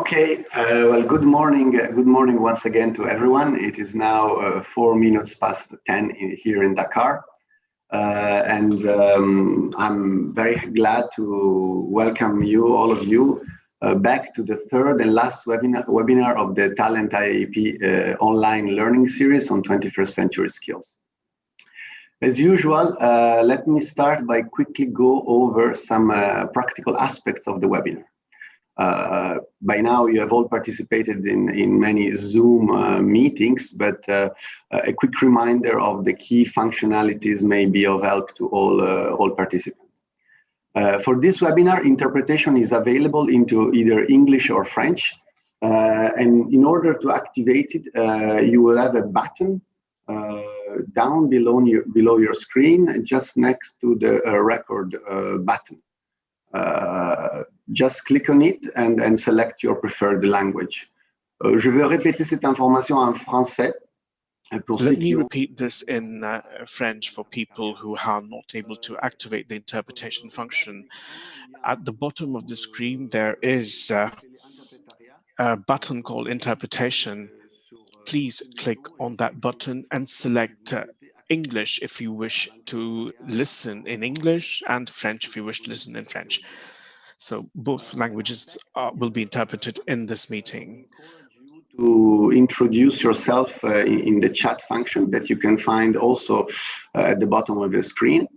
Okay, well, good morning. Good morning once again to everyone. It is now 4 minutes past 10 here in Dakar. I'm very glad to welcome you, all of you, back to the third and last webinar of the Talent IAP online learning series on 21st century skills. As usual, let me start by quickly go over some practical aspects of the webinar. By now, you have all participated in many Zoom meetings, but a quick reminder of the key functionalities may be of help to all participants. For this webinar, interpretation is available into either English or French. And in order to activate it, you will have a button down below your screen, just next to the record button. Just click on it and select your preferred language. Je vais répéter cette information en français. Let me repeat this in French for people who are not able to activate the interpretation function. At the bottom of the screen, there is a button called Interpretation. Please click on that button and select English if you wish to listen in English and French if you wish to listen in French. So both languages will be interpreted in this meeting. To introduce yourself in the chat function that you can find also at the bottom of the screen.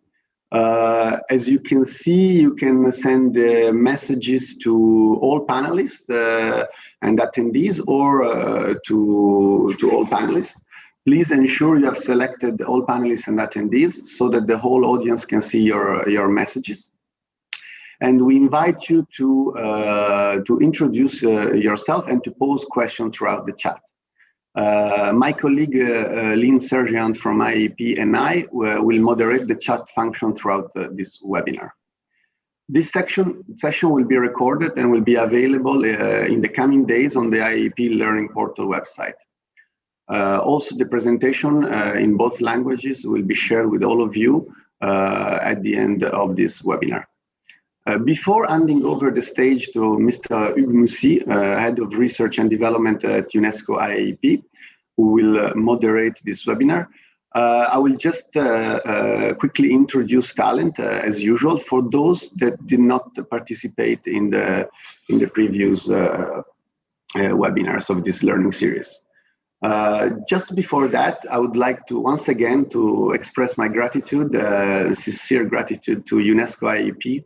As you can see, you can send messages to all panelists and attendees or to all panelists. Please ensure you have selected all panelists and attendees so that the whole audience can see your messages. And we invite you to introduce yourself and to pose questions throughout the chat. My colleague Lynn Sergeant from IAP and I will moderate the chat function throughout this webinar. This session will be recorded and will be available in the coming days on the IAP Learning Portal website. Also, the presentation in both languages will be shared with all of you at the end of this webinar. Before handing over the stage to Mr. Hugues Moussy, Head of Research and Development at UNESCO IAP, who will moderate this webinar, I will just quickly introduce Talent as usual for those that did not participate in the previous webinars of this learning series. Just before that, I would like to once again to express my gratitude, sincere gratitude to UNESCO IAP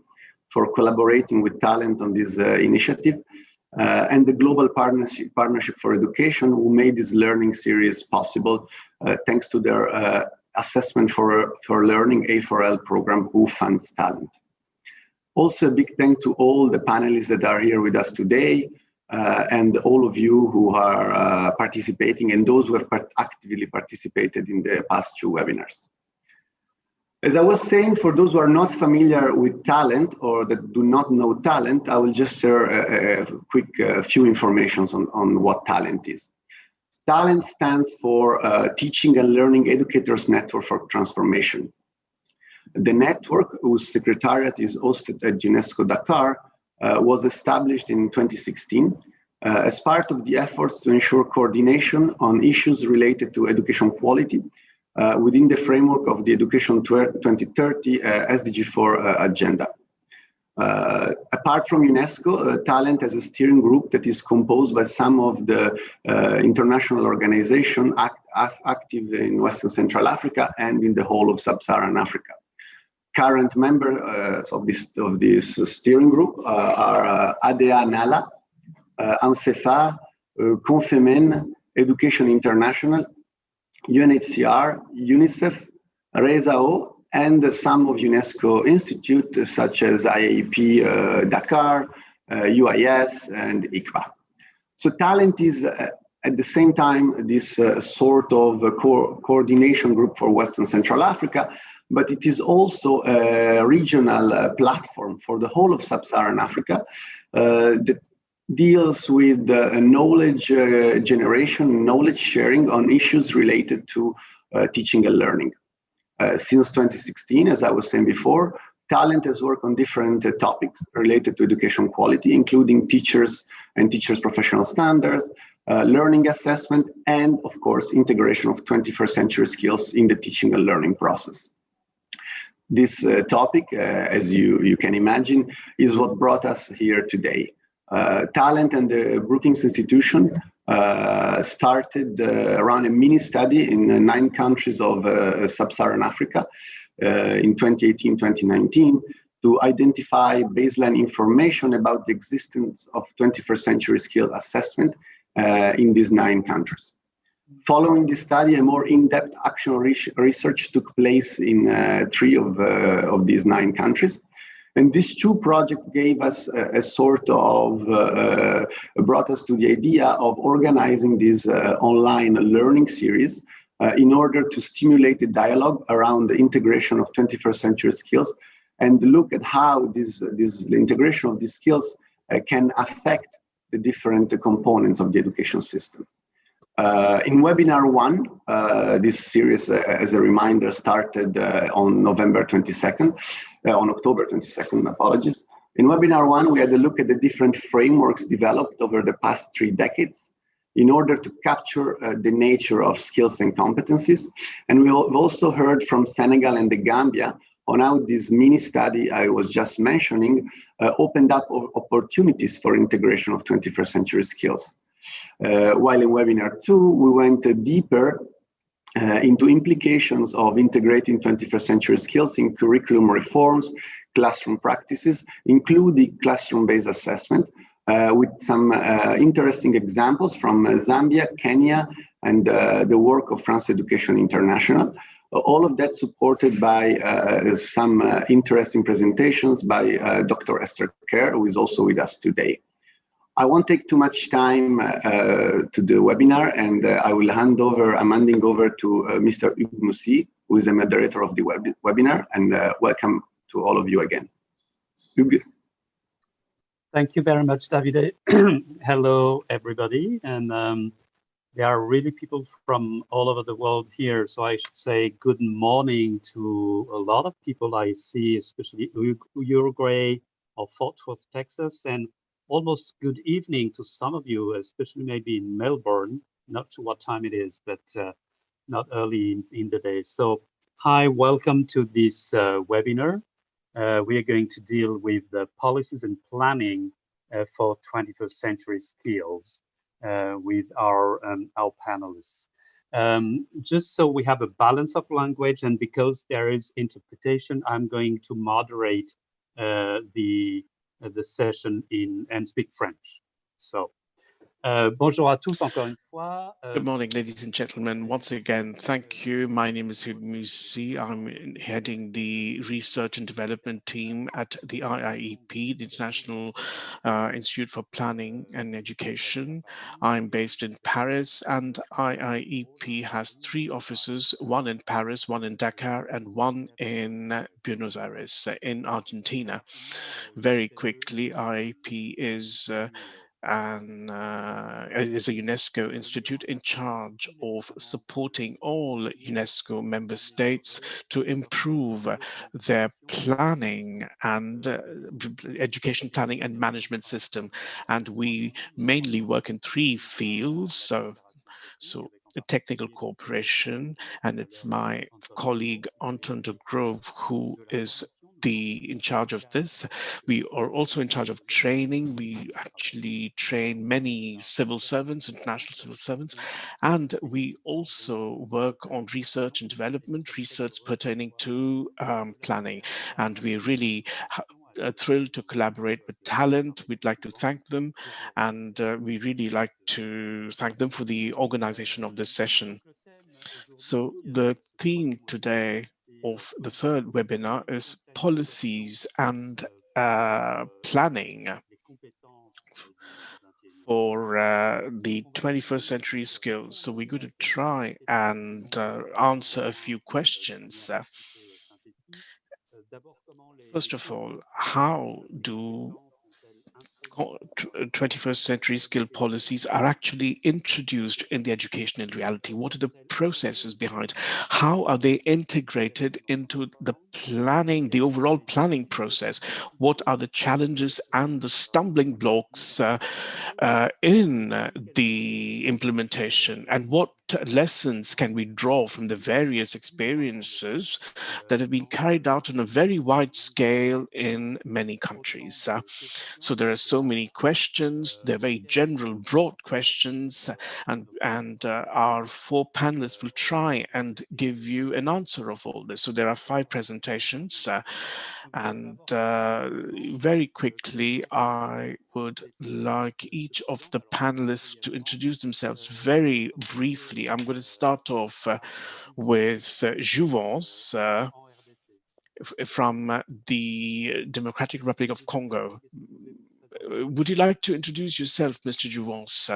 for collaborating with Talent on this initiative, and the Global Partnership for Education, who made this learning series possible, thanks to their Assessment for Learning A4L program, who funds Talent. Also, a big thank to all the panelists that are here with us today, and all of you who are participating, and those who have actively participated in the past few webinars. As I was saying, for those who are not familiar with Talent or that do not know Talent, I will just share a quick few informations on what Talent is. Talent stands for Teaching and Learning Educators Network for Transformation. The network, whose secretariat is hosted at UNESCO Dakar, was established in 2016 as part of the efforts to ensure coordination on issues related to education quality within the framework of the Education 2030 SDG4 agenda. Apart from UNESCO, Talent has a steering group that is composed by some of the international organizations active in Western Central Africa and in the whole of Sub-Saharan Africa. Current members of this steering group are ADEA NALA, ANCEFA, CONFEMEN, Education International, UNHCR, UNICEF, RESAO, and some of UNESCO institutes such as IAP Dakar, UIS, and ICPA. So Talent is at the same time this sort of coordination group for Western Central Africa, but it is also a regional platform for the whole of Sub-Saharan Africa that deals with knowledge generation, knowledge sharing on issues related to teaching and learning. Since 2016, as I was saying before, Talent has worked on different topics related to education quality, including teachers and teachers' professional standards, learning assessment, and of course, integration of 21st century skills in the teaching and learning process. This topic, as you can imagine, is what brought us here today. Talent and the Brookings Institution started around a mini study in 9 countries of sub-Saharan Africa in 2018-2019 to identify baseline information about the existence of 21st century skill assessment in these 9 countries. Following this study, a more in-depth action research took place in 3 of these 9 countries. And these 2 projects gave us a sort of, brought us to the idea of organizing this online learning series in order to stimulate the dialogue around the integration of 21st century skills and look at how this integration of these skills can affect the different components of the education system. In webinar 1, this series, as a reminder, started on October 22nd, apologies. In webinar 1, we had a look at the different frameworks developed over the past 3 decades in order to capture the nature of skills and competencies. And we've also heard from Senegal and the Gambia on how this mini study I was just mentioning opened up opportunities for integration of 21st century skills. While in webinar 2, we went deeper into implications of integrating 21st century skills in curriculum reforms, classroom practices, including classroom-based assessment, with some interesting examples from Zambia, Kenya, and the work of France Education International. All of that supported by some interesting presentations by Dr. Esther Kerr, who is also with us today. I won't take too much time to the webinar, and I'm handing over to Mr. Hugues Moussy, who is the moderator of the webinar, and welcome to all of you again. Hugues. Thank you very much, Davide. Hello, everybody. And there are really people from all over the world here. So I should say good morning to a lot of people I see, especially Uruguay or Fort Worth, Texas, and almost good evening to some of you, especially maybe in Melbourne. Not sure what time it is, but not early in the day. So hi, welcome to this webinar. We are going to deal with the policies and planning for 21st century skills with our panelists. Just so we have a balance of language, and because there is interpretation, I'm going to moderate the session and speak French. So, bonjour à tous encore une fois. Good morning, ladies and gentlemen. Once again, thank you. My name is Hugues Moussy. I'm heading the research and development team at the IIEP, the International Institute for Planning and Education. I'm based in Paris, and IIEP has 3 offices, one in Paris, one in Dakar, and one in Buenos Aires in Argentina. Very quickly, IIEP is a UNESCO institute in charge of supporting all UNESCO member states to improve their planning and education planning and management system. And we mainly work in 3 fields. So the technical cooperation, and it's my colleague Anton de Grove who is in charge of this. We are also in charge of training. We actually train many civil servants, international civil servants, and we also work on research and development, research pertaining to planning. And we're really thrilled to collaborate with Talent. We'd like to thank them, and we really like to thank them for the organization of this session. So the theme today of the 3rd webinar is policies and planning for the 21st century skills. So we're going to try and answer a few questions. First of all, how do 21st century skill policies are actually introduced in the education in reality? What are the processes behind? How are they integrated into the planning, the overall planning process? What are the challenges and the stumbling blocks in the implementation? And what lessons can we draw from the various experiences that have been carried out on a very wide scale in many countries? So there are so many questions. They're very general, broad questions, and our four panelists will try and give you an answer of all this. So there are 5 presentations, and very quickly, I would like each of the panelists to introduce themselves very briefly. I'm going to start off with Jouvence from the Democratic Republic of Congo. Would you like to introduce yourself, Mr. Jouvence?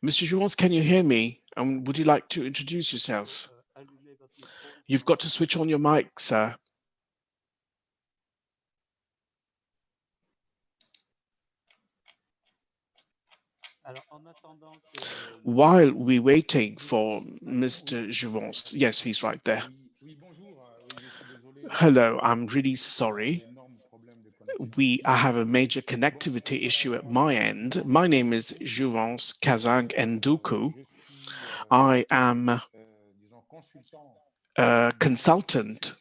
Mr. Jouvence, can you hear me? Would you like to introduce yourself? You've got to switch on your mic, sir. While we're waiting for Mr. Jouvence, yes, he's right there. Hello, I'm really sorry. I have a major connectivity issue at my end. My name is Jouvence Kazang Nduku. I am a consultant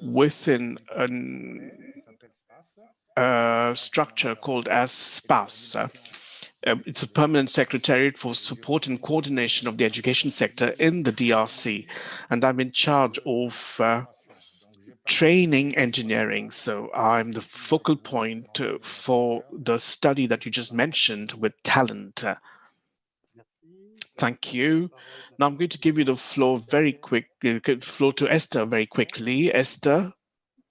within a structure called as SPAS. It's a permanent secretariat for support and coordination of the education sector in the DRC, and I'm in charge of training engineering. So I'm the focal point for the study that you just mentioned with talent. Thank you. Now I'm going to give you the floor floor to Esther very quickly. Esther,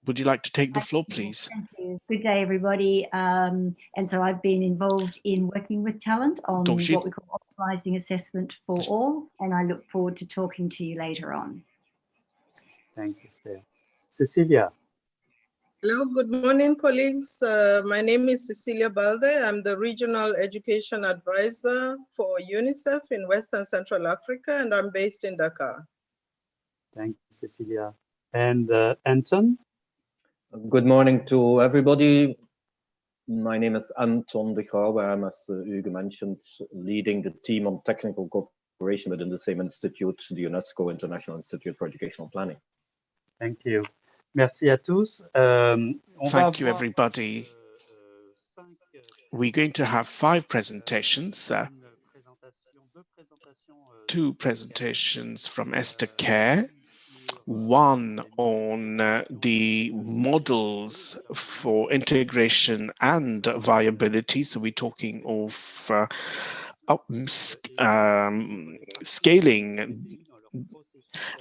would you like to take the floor, please? Thank you. Good day, everybody. And so I've been involved in working with talent on what we call optimizing assessment for all, and I look forward to talking to you later on. Thanks, Esther. Cecilia. Hello, good morning, colleagues. My name is Cecilia Balde. I'm the Regional Education Advisor for UNICEF in Western Central Africa, and I'm based in Dakar. Thank you, Cecilia. And Anton? Good morning to everybody. My name is Anton de Grauwe. I'm, as Hugo mentioned, leading the team on technical cooperation within the same institute, the UNESCO International Institute for Educational Planning. Thank you. Merci à tous. Thank you, everybody. We're going to have 5 presentations. 2 presentations from Esther Kerr, one on the models for integration and viability. So we're talking of scaling,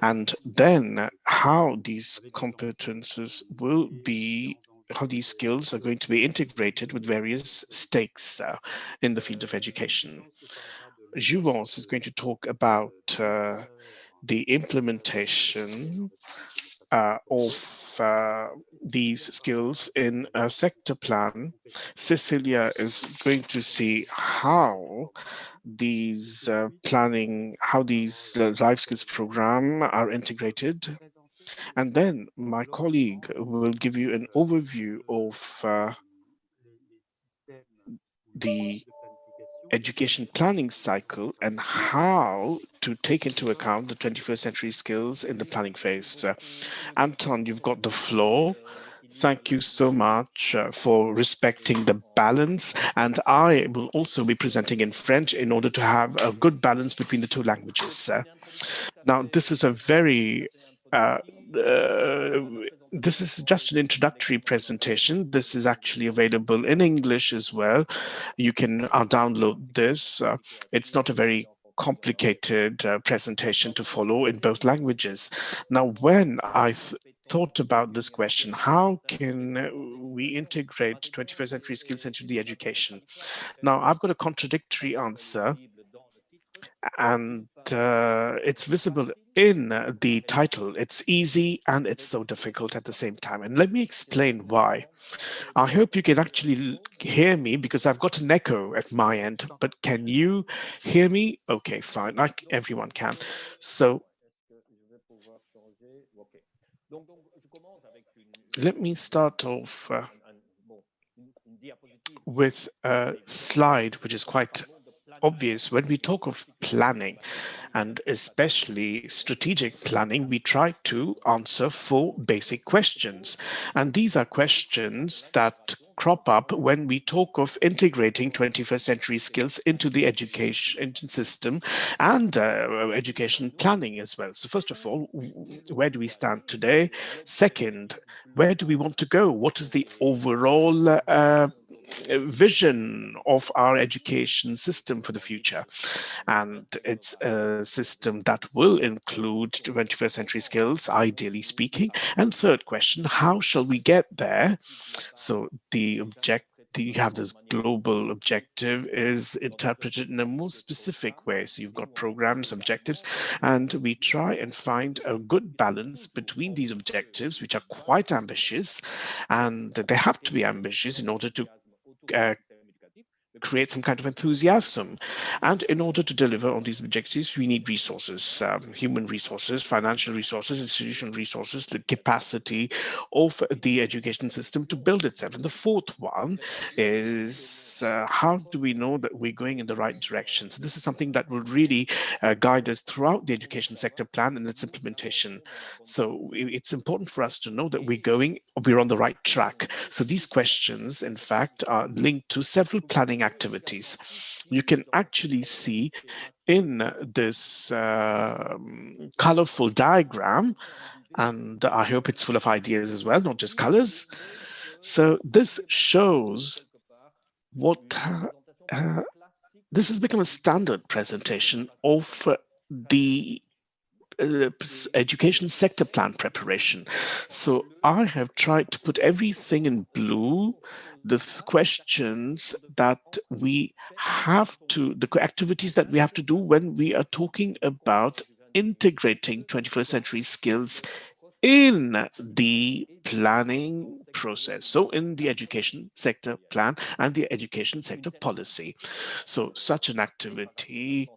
and then how these competences will be, how these skills are going to be integrated with various stakes in the field of education. Jouvence is going to talk about the implementation of these skills in a sector plan. Cecilia is going to see how these how these life skills program are integrated. And then my colleague will give you an overview of the education planning cycle and how to take into account the 21st century skills in the planning phase. Anton, you've got the floor. Thank you so much for respecting the balance. And I will also be presenting in French in order to have a good balance between the 2 languages. Now, this is a very this is just an introductory presentation. This is actually available in English as well. You can download this. It's not a very complicated presentation to follow in both languages. Now, when I thought about this question, how can we integrate 21st century skills into the education? Now, I've got a contradictory answer. And it's visible in the title. It's easy and it's so difficult at the same time. And let me explain why. I hope you can actually hear me because I've got an echo at my end, but can you hear me? Okay, fine, like everyone can. So let me start off with a slide which is quite obvious. When we talk of planning, and especially strategic planning, we try to answer 4 basic questions. And these are questions that crop up when we talk of integrating 21st century skills into the education system and education planning as well. So first of all, where do we stand today? Second, where do we want to go? What is the overall vision of our education system for the future? And it's a system that will include 21st century skills, ideally speaking. And third question, how shall we get there? So you have this global objective is interpreted in a more specific way. So you've got programs, objectives, and we try and find a good balance between these objectives, which are quite ambitious, and they have to be ambitious in order to create some kind of enthusiasm. And in order to deliver on these objectives, we need resources, human resources, financial resources, institutional resources, the capacity of the education system to build itself. And the fourth one is how do we know that we're going in the right direction? So this is something that will really guide us throughout the education sector plan and its implementation. So it's important for us to know that we're on the right track. So these questions, in fact, are linked to several planning activities. You can actually see in this colorful diagram, and I hope it's full of ideas as well, not just colors. So this shows what this has become a standard presentation of the education sector plan preparation. So I have tried to put everything in blue, the questions that we have to, the activities that we have to do when we are talking about integrating 21st century skills in the planning process. So in the education sector plan and the education sector policy. So such an activity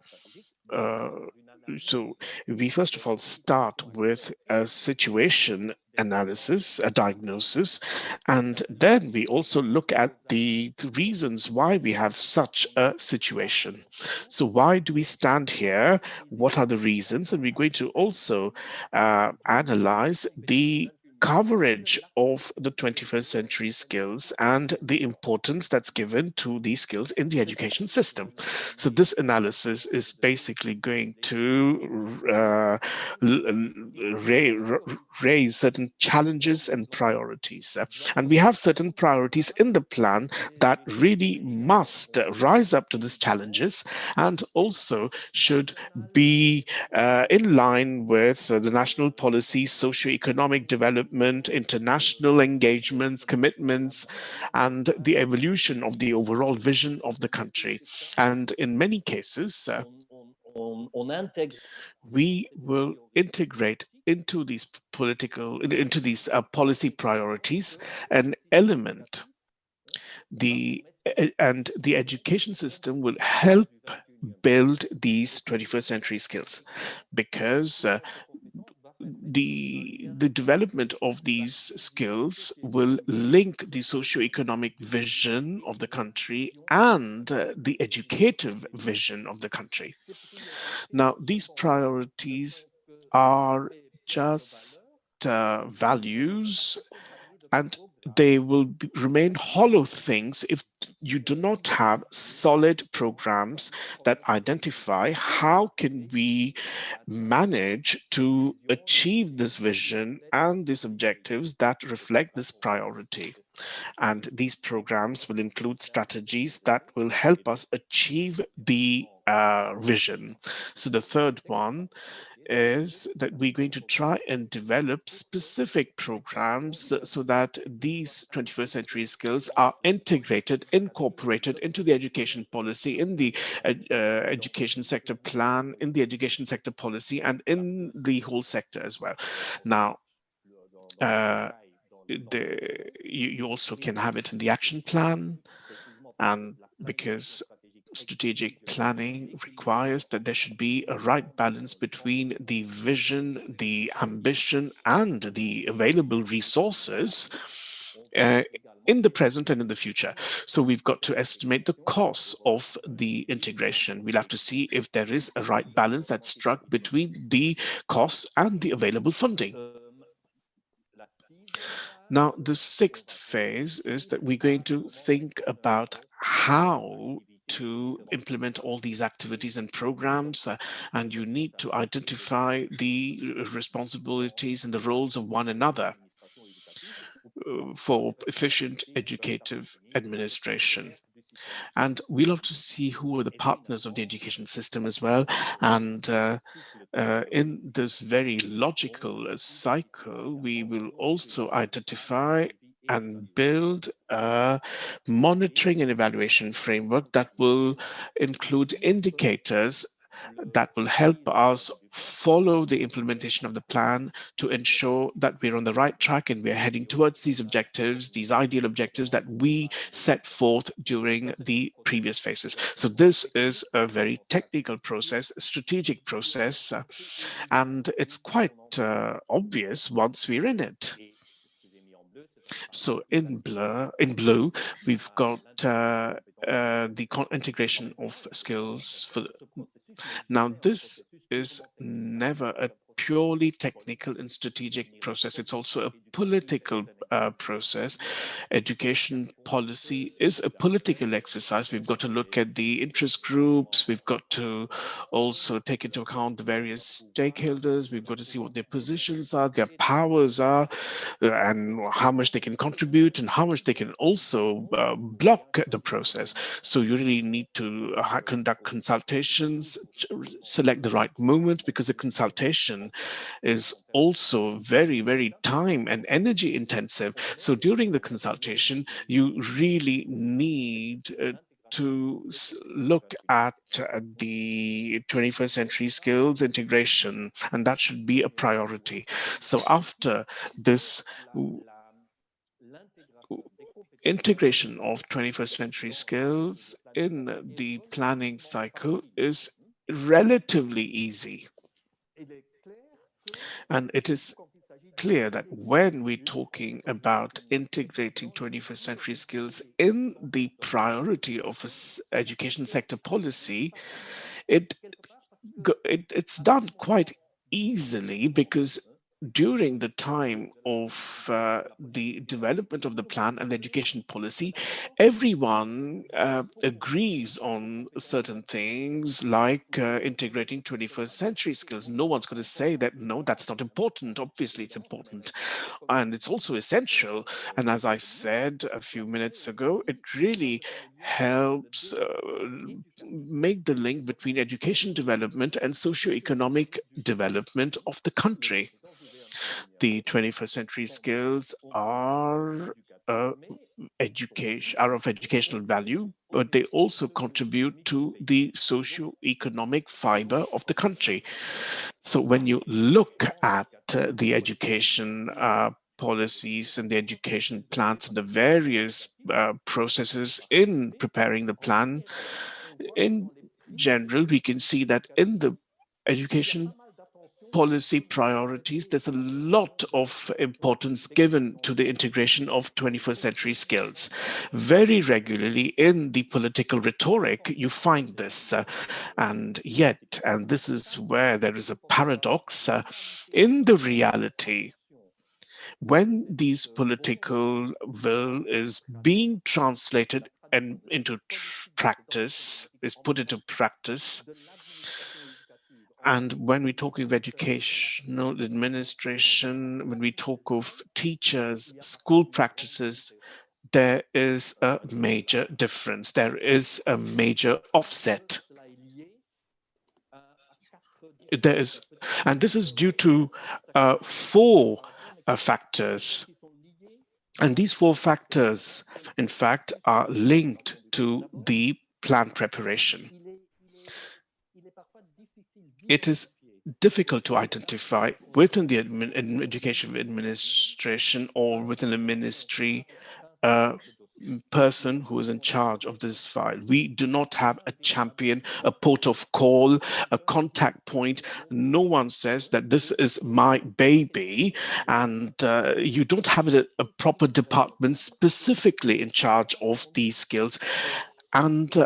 so we first of all start with a situation analysis, a diagnosis, and then we also look at the reasons why we have such a situation. So why do we stand here? What are the reasons? And we're going to also analyze the coverage of the 21st century skills and the importance that's given to these skills in the education system. So this analysis is basically going to raise certain challenges and priorities. And we have certain priorities in the plan that really must rise up to these challenges and also should be in line with the national policy, socio-economic development, international engagements, commitments, and the evolution of the overall vision of the country. And in many cases, we will integrate into these policy priorities an element. And the education system will help build these 21st century skills, because the development of these skills will link the socio-economic vision of the country and the educative vision of the country. Now, these priorities are just values, and they will remain hollow things if you do not have solid programs that identify how can we manage to achieve this vision and these objectives that reflect this priority. And these programs will include strategies that will help us achieve the vision. So the third one is that we're going to try and develop specific programs so that these 21st century skills are integrated, incorporated into the education policy, in the education sector plan, in the education sector policy, and in the whole sector as well. Now, you also can have it in the action plan, and because strategic planning requires that there should be a right balance between the vision, the ambition, and the available resources in the present and in the future. So we've got to estimate the costs of the integration. We'll have to see if there is a right balance that's struck between the costs and the available funding. Now, the sixth phase is that we're going to think about how to implement all these activities and programs, and you need to identify the responsibilities and the roles of one another for efficient educative administration. And we'll have to see who are the partners of the education system as well. And in this very logical cycle, we will also identify and build a monitoring and evaluation framework that will include indicators that will help us follow the implementation of the plan to ensure that we're on the right track and we're heading towards these objectives, these ideal objectives that we set forth during the previous phases. So this is a very technical process, a strategic process, and it's quite obvious once we're in it. So in blue, we've got the integration of skills for now. This is never a purely technical and strategic process. It's also a political process. Education policy is a political exercise. We've got to look at the interest groups. We've got to also take into account the various stakeholders. We've got to see what their positions are, their powers are, and how much they can contribute and how much they can also block the process. So you really need to conduct consultations, select the right moment, because the consultation is also very, very time and energy intensive. So during the consultation, you really need to look at the 21st century skills integration, and that should be a priority. So after this integration of 21st century skills in the planning cycle is relatively easy. And it is clear that when we're talking about integrating 21st century skills in the priority of education sector policy, it's done quite easily, because during the time of the development of the plan and the education policy, everyone agrees on certain things like integrating 21st century skills. No one's going to say that, no, that's not important. Obviously, it's important. And it's also essential. And as I said a few minutes ago, it really helps make the link between education development and socioeconomic development of the country. The 21st century skills are of educational value, but they also contribute to the socio-economic fiber of the country. So when you look at the education policies and the education plans and the various processes in preparing the plan, in general, we can see that in the education policy priorities, there's a lot of importance given to the integration of 21st century skills. Very regularly in the political rhetoric, you find this. And yet, and this is where there is a paradox, in the reality, when these political will is being translated and into practice, is put into practice, and when we talk of educational administration, when we talk of teachers, school practices, there is a major difference. There is a major offset. There is And this is due to four factors. And these four factors, in fact, are linked to the plan preparation. It is difficult to identify within the education administration or within the ministry person who is in charge of this file. We do not have a champion, a port of call, a contact point. No one says that this is my baby, and you don't have a proper department specifically in charge of these skills. And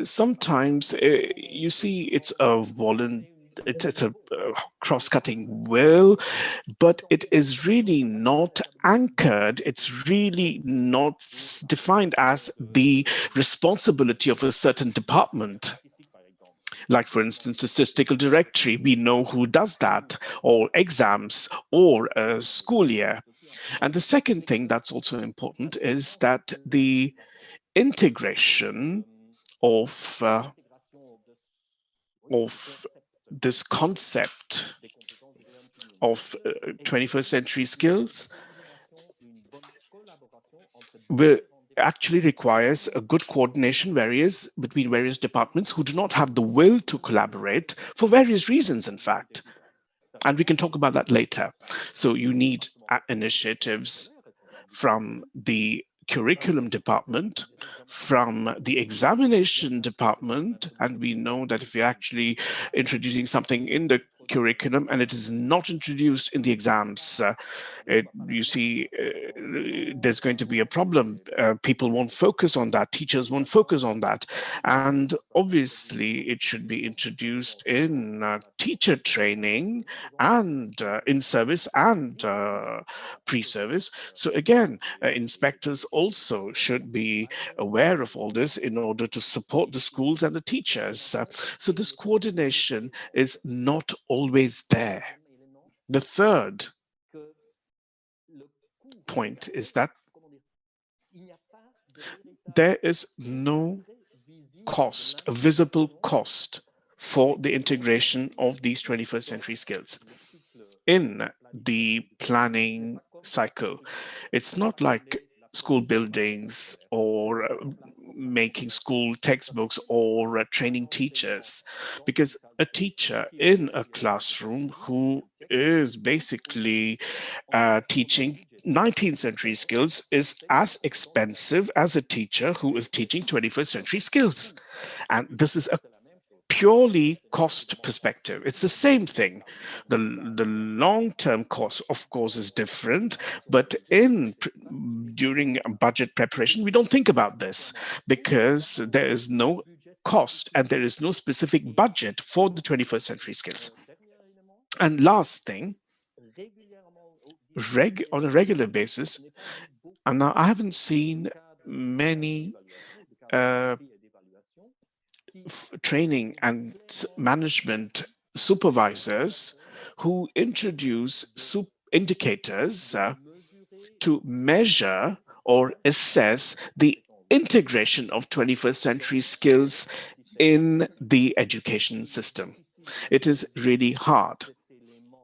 sometimes you see it's a it's a cross-cutting will, but it is really not anchored. It's really not defined as the responsibility of a certain department. Like, for instance, the statistical directory, we know who does that, or exams, or a school year. And the second thing that's also important is that the integration of this concept of 21st century skills actually requires a good coordination between various departments who do not have the will to collaborate for various reasons, in fact. And we can talk about that later. So you need initiatives from the curriculum department, from the examination department, and we know that if you're actually introducing something in the curriculum and it is not introduced in the exams, you see there's going to be a problem. People won't focus on that, teachers won't focus on that. And obviously it should be introduced in teacher training and in service and pre-service. So again, inspectors also should be aware of all this in order to support the schools and the teachers. So this coordination is not always there. The third point is that there is no cost, a visible cost for the integration of these 21st century skills in the planning cycle. It's not like school buildings or making school textbooks or training teachers, because a teacher in a classroom who is basically teaching 19th century skills is as expensive as a teacher who is teaching 21st century skills. And this is a purely cost perspective. It's the same thing. The long-term cost, of course, is different, but during budget preparation, we don't think about this because there is no cost and there is no specific budget for the 21st century skills. And last thing, on a regular basis, and now I haven't seen many training and management supervisors who introduce indicators to measure or assess the integration of 21st century skills in the education system. It is really hard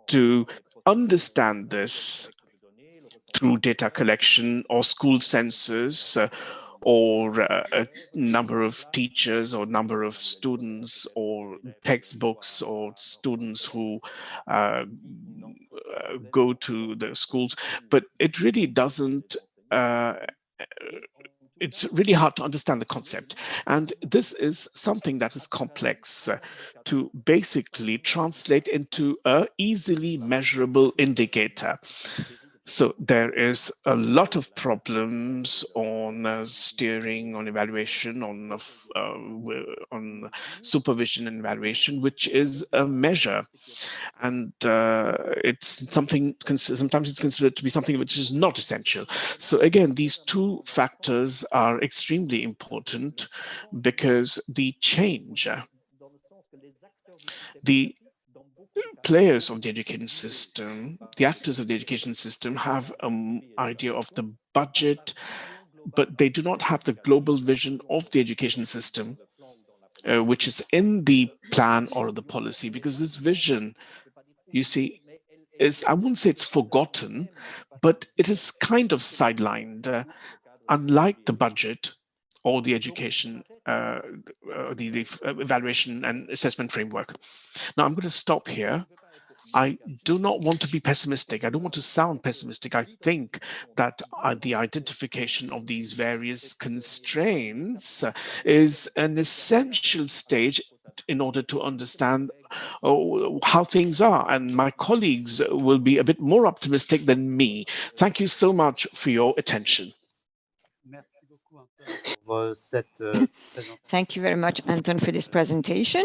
to understand this through data collection or school census or a number of teachers or number of students or textbooks or students who go to the schools, but it really doesn't it's really hard to understand the concept. And this is something that is complex to basically translate into an easily measurable indicator. So there is a lot of problems on steering, on evaluation, on supervision and evaluation, which is a measure. And it's something, sometimes it's considered to be something which is not essential. So again, these two factors are extremely important because the change, the players of the education system, the actors of the education system have an idea of the budget, but they do not have the global vision of the education system. which is in the plan or the policy, because this vision, you see, I wouldn't say it's forgotten, but it is kind of sidelined, unlike the budget or the education, the evaluation and assessment framework. Now, I'm going to stop here. I do not want to be pessimistic. I don't want to sound pessimistic. I think that the identification of these various constraints is an essential stage in order to understand how things are. And my colleagues will be a bit more optimistic than me. Thank you so much for your attention. Thank you very much, Anton, for this presentation.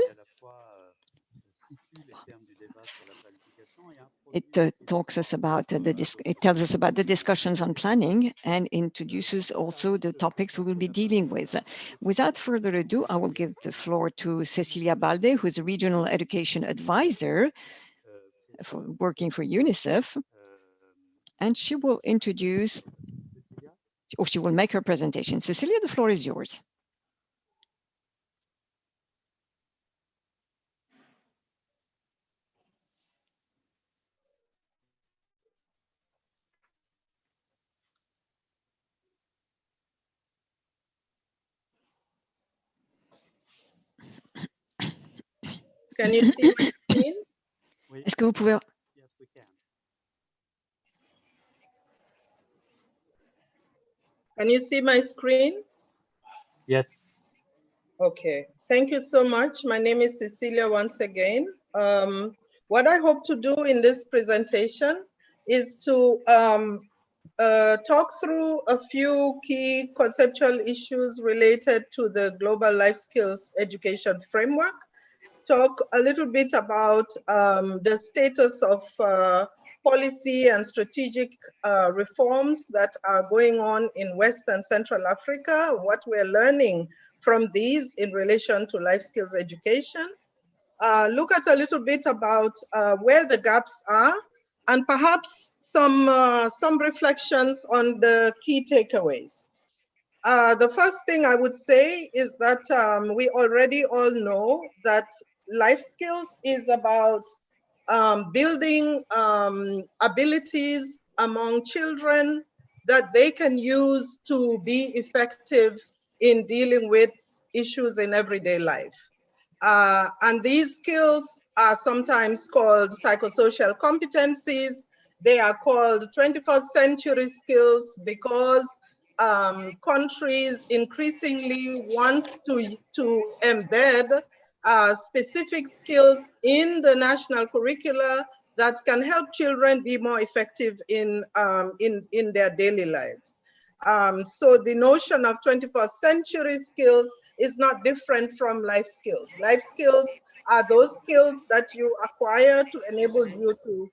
It talks us about it tells us about the discussions on planning and introduces also the topics we will be dealing with. Without further ado, I will give the floor to Cecilia Balde, who is a regional education advisor working for UNICEF, and she will introduce, or she will make her presentation. Cecilia, the floor is yours. Can you see my screen? Est-ce que vous pouvez... Can you see my screen? Yes. Okay, thank you so much. My name is Cecilia once again. What I hope to do in this presentation is to talk through a few key conceptual issues related to the Global Life Skills Education Framework, talk a little bit about the status of policy and strategic reforms that are going on in West and Central Africa, what we're learning from these in relation to life skills education, look at a little bit about where the gaps are, and perhaps some reflections on the key takeaways. The first thing I would say is that we already all know that life skills is about building abilities among children that they can use to be effective in dealing with issues in everyday life. And these skills are sometimes called psychosocial competencies. They are called 21st century skills because countries increasingly want to embed specific skills in the national curricula that can help children be more effective in their daily lives. So the notion of 21st century skills is not different from life skills. Life skills are those skills that you acquire to enable you to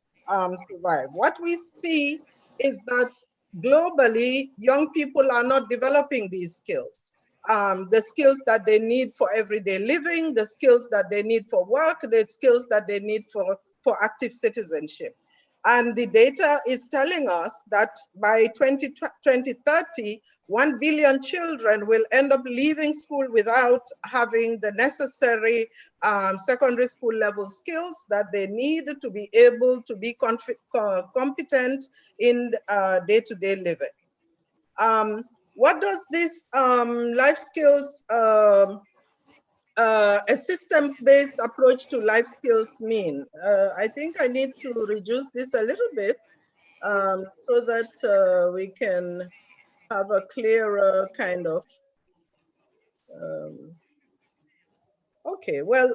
survive. What we see is that globally, young people are not developing these skills. The skills that they need for everyday living, the skills that they need for work, the skills that they need for active citizenship. And the data is telling us that by 2030, 1 billion children will end up leaving school without having the necessary secondary school level skills that they need to be able to be competent in day-to-day living. What does this life skills, a systems-based approach to life skills mean? I think I need to reduce this a little bit so that we can have a clearer kind of, okay, well,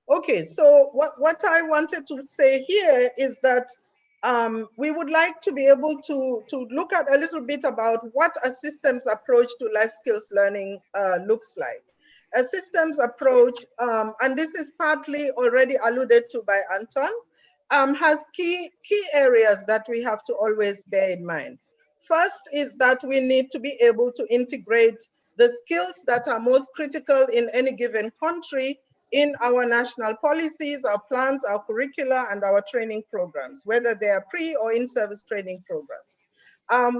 okay, so what I wanted to say here is that we would like to be able to look at a little bit about what a systems approach to life skills learning looks like. A systems approach, and this is partly already alluded to by Anton, has key areas that we have to always bear in mind. First is that we need to be able to integrate the skills that are most critical in any given country in our national policies, our plans, our curricula, and our training programs, whether they are pre or in-service training programs.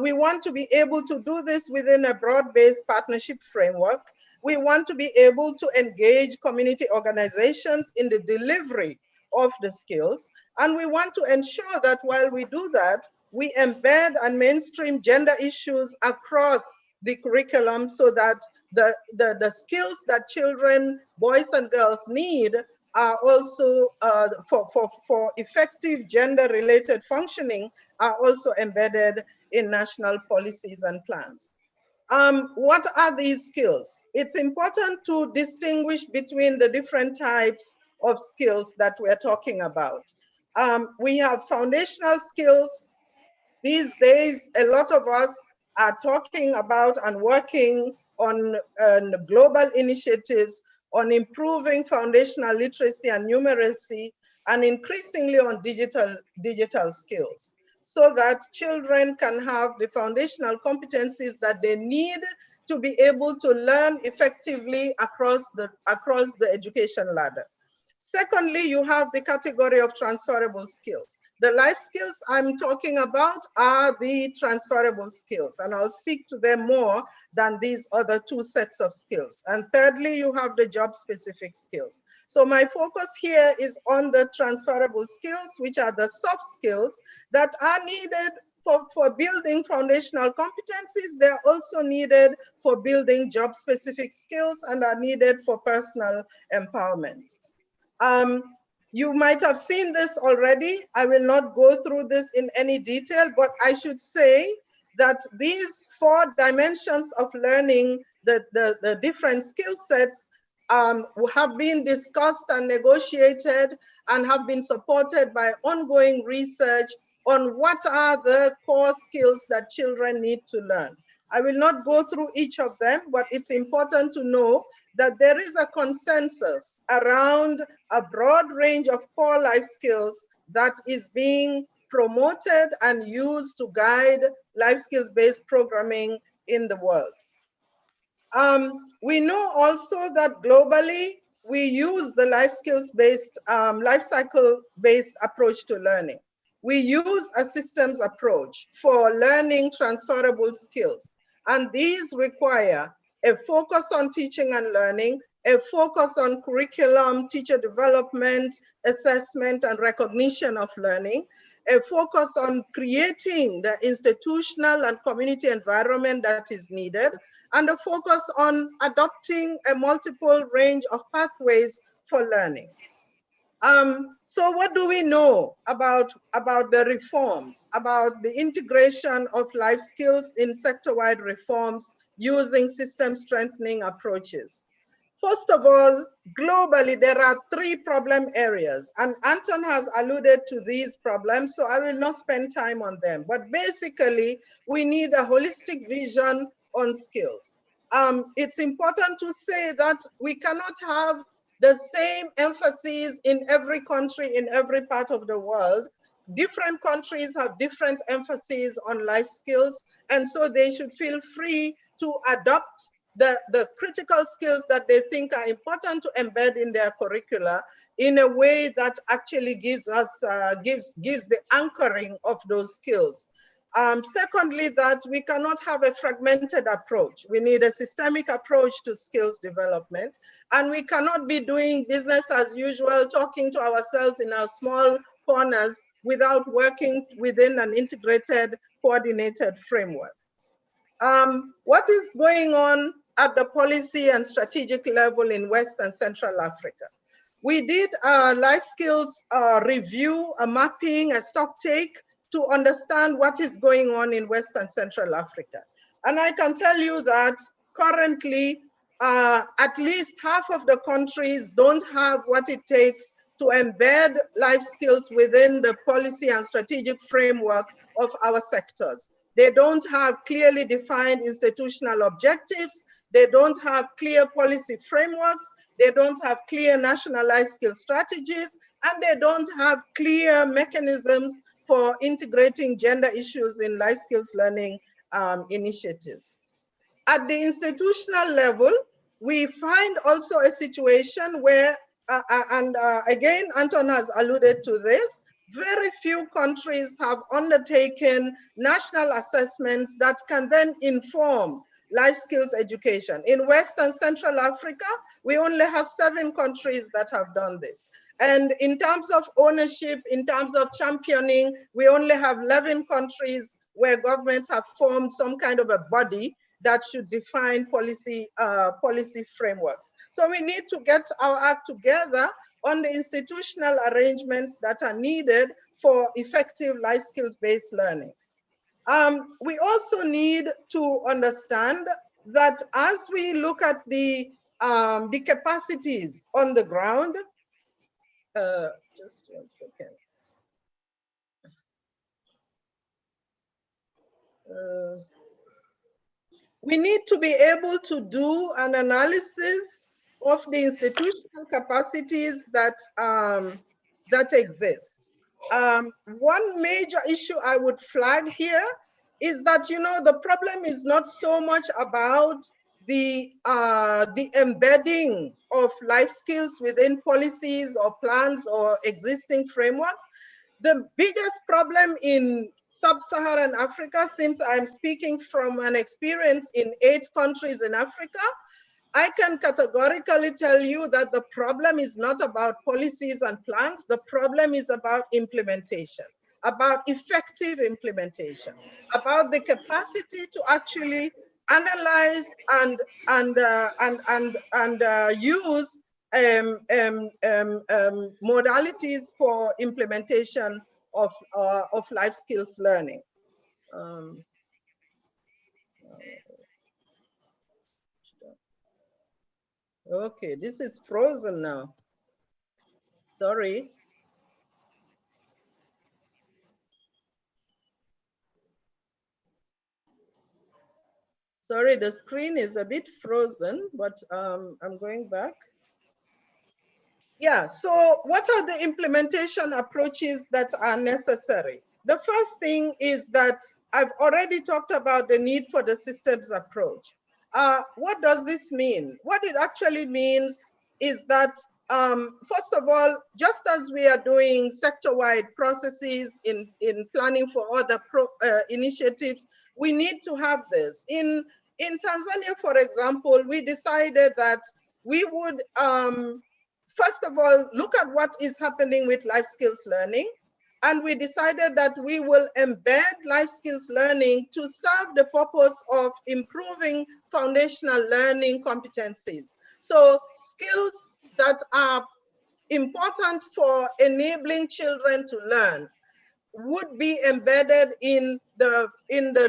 We want to be able to do this within a broad-based partnership framework We want to be able to engage community organizations in the delivery of the skills. And we want to ensure that while we do that, we embed and mainstream gender issues across the curriculum so that the skills that children, boys and girls need are also for effective gender-related functioning are also embedded in national policies and plans. What are these skills? It's important to distinguish between the different types of skills that we're talking about. We have foundational skills. These days, a lot of us are talking about and working on global initiatives on improving foundational literacy and numeracy, and increasingly on digital skills, so that children can have the foundational competencies that they need to be able to learn effectively across the education ladder. Secondly, you have the category of transferable skills. The life skills I'm talking about are the transferable skills, and I'll speak to them more than these other two sets of skills. And thirdly, you have the job-specific skills. So my focus here is on the transferable skills, which are the soft skills that are needed for building foundational competencies. They're also needed for building job-specific skills and are needed for personal empowerment. You might have seen this already. I will not go through this in any detail, but I should say that these 4 dimensions of learning, the different skill sets, have been discussed and negotiated and have been supported by ongoing research on what are the core skills that children need to learn. I will not go through each of them, but it's important to know that there is a consensus around a broad range of core life skills that is being promoted and used to guide life skills-based programming in the world. We know also that globally, we use the life skills-based, life cycle-based approach to learning. We use a systems approach for learning transferable skills. And these require a focus on teaching and learning, a focus on curriculum, teacher development, assessment, and recognition of learning, a focus on creating the institutional and community environment that is needed, and a focus on adopting a multiple range of pathways for learning. So what do we know about the reforms, about the integration of life skills in sector-wide reforms using system strengthening approaches? First of all, globally, there are 3 problem areas, and Anton has alluded to these problems, so I will not spend time on them. But basically, we need a holistic vision on skills. It's important to say that we cannot have the same emphasis in every country, in every part of the world. Different countries have different emphases on life skills, and so they should feel free to adopt the critical skills that they think are important to embed in their curricula in a way that actually gives us gives the anchoring of those skills. Secondly, that we cannot have a fragmented approach. We need a systemic approach to skills development, and we cannot be doing business as usual, talking to ourselves in our small corners without working within an integrated, coordinated framework. What is going on at the policy and strategic level in West and Central Africa? We did a life skills review, a mapping, a stock take to understand what is going on in West and Central Africa. And I can tell you that currently, at least half of the countries don't have what it takes to embed life skills within the policy and strategic framework of our sectors. They don't have clearly defined institutional objectives. They don't have clear policy frameworks. They don't have clear national life skills strategies, and they don't have clear mechanisms for integrating gender issues in life skills learning initiatives. At the institutional level, we find also a situation where, again, Anton has alluded to this, very few countries have undertaken national assessments that can then inform life skills education. In West and Central Africa, we only have 7 countries that have done this. And in terms of ownership, in terms of championing, we only have 11 countries where governments have formed some kind of a body that should define policy frameworks. So we need to get our act together on the institutional arrangements that are needed for effective life skills-based learning. We also need to understand that as we look at the capacities on the ground, just 1 second. We need to be able to do an analysis of the institutional capacities that, that exist. One major issue I would flag here is that, you know, the problem is not so much about the embedding of life skills within policies or plans or existing frameworks. The biggest problem in sub-Saharan Africa, since I'm speaking from an experience in 8 countries in Africa, I can categorically tell you that the problem is not about policies and plans. The problem is about implementation, about effective implementation, about the capacity to actually analyze and use modalities for implementation of life skills learning. Okay, this is frozen now. Sorry. Sorry, the screen is a bit frozen, but I'm going back. Yeah, so what are the implementation approaches that are necessary? The first thing is that I've already talked about the need for the systems approach. What does this mean? What it actually means is that, first of all, just as we are doing sector-wide processes in planning for other initiatives, we need to have this. In Tanzania, for example, we decided that we would, first of all, look at what is happening with life skills learning. And we decided that we will embed life skills learning to serve the purpose of improving foundational learning competencies. So skills that are important for enabling children to learn would be embedded in the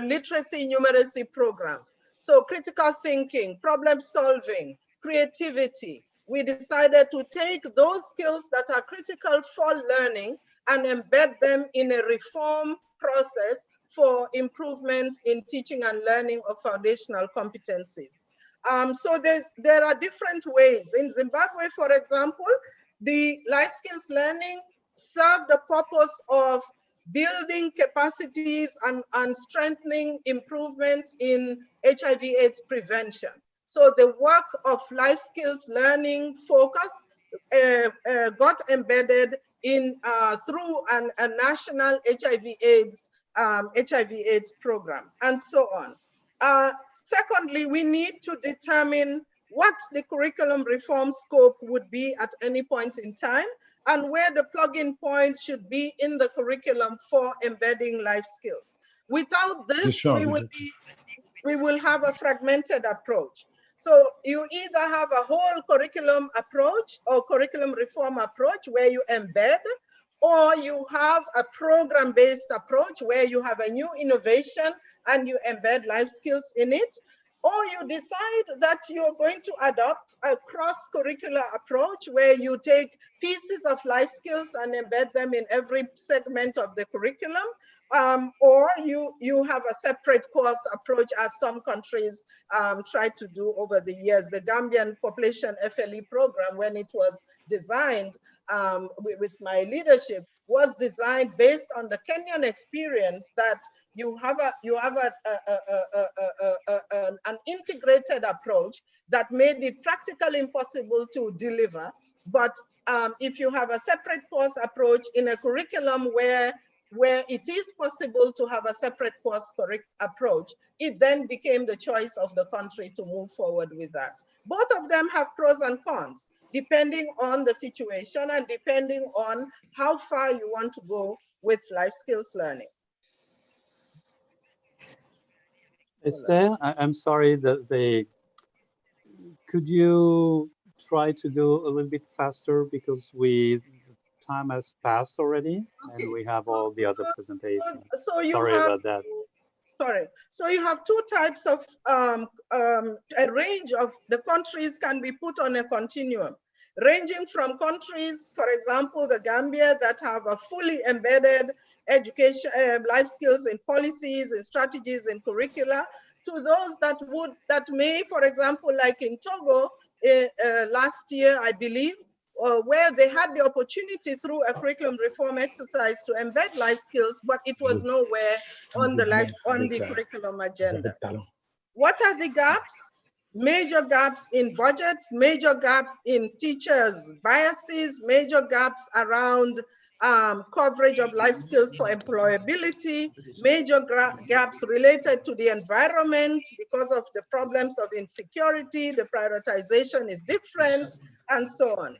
literacy numeracy programs. So critical thinking, problem solving, creativity. We decided to take those skills that are critical for learning and embed them in a reform process for improvements in teaching and learning of foundational competencies. So there are different ways. In Zimbabwe, for example, the life skills learning served the purpose of building capacities and strengthening improvements in HIV/AIDS prevention. So the work of life skills learning focus got embedded in through a national HIV/AIDS program, and so on. Secondly, we need to determine what the curriculum reform scope would be at any point in time, and where the plug-in points should be in the curriculum for embedding life skills. Without this, we will have a fragmented approach. So you either have a whole curriculum approach or curriculum reform approach where you embed, or you have a program-based approach where you have a new innovation and you embed life skills in it, or you decide that you're going to adopt a cross-curricular approach where you take pieces of life skills and embed them in every segment of the curriculum, or you have a separate course approach, as some countries tried to do over the years. The Gambian population FLE program, when it was designed with my leadership, was designed based on the Kenyan experience that you have an integrated approach that made it practically impossible to deliver. But if you have a separate course approach in a curriculum where where it is possible to have a separate course approach, it then became the choice of the country to move forward with that. Both of them have pros and cons, depending on the situation and depending on how far you want to go with life skills learning. Esther, I'm sorry that could you try to go a little bit faster because time has passed already, okay, and we have all the other presentations. So sorry about that. Sorry. So you have two types of, a range of the countries can be put on a continuum, ranging from countries, for example, the Gambia, that have a fully embedded education, life skills in policies and strategies and curricula, to those that may, for example, like in Togo, last year, I believe, where they had the opportunity through a curriculum reform exercise to embed life skills, but it was nowhere on the curriculum agenda. What are the gaps? Major gaps in budgets, major gaps in teachers' biases, major gaps around coverage of life skills for employability, major gaps related to the environment because of the problems of insecurity, the prioritization is different, and so on.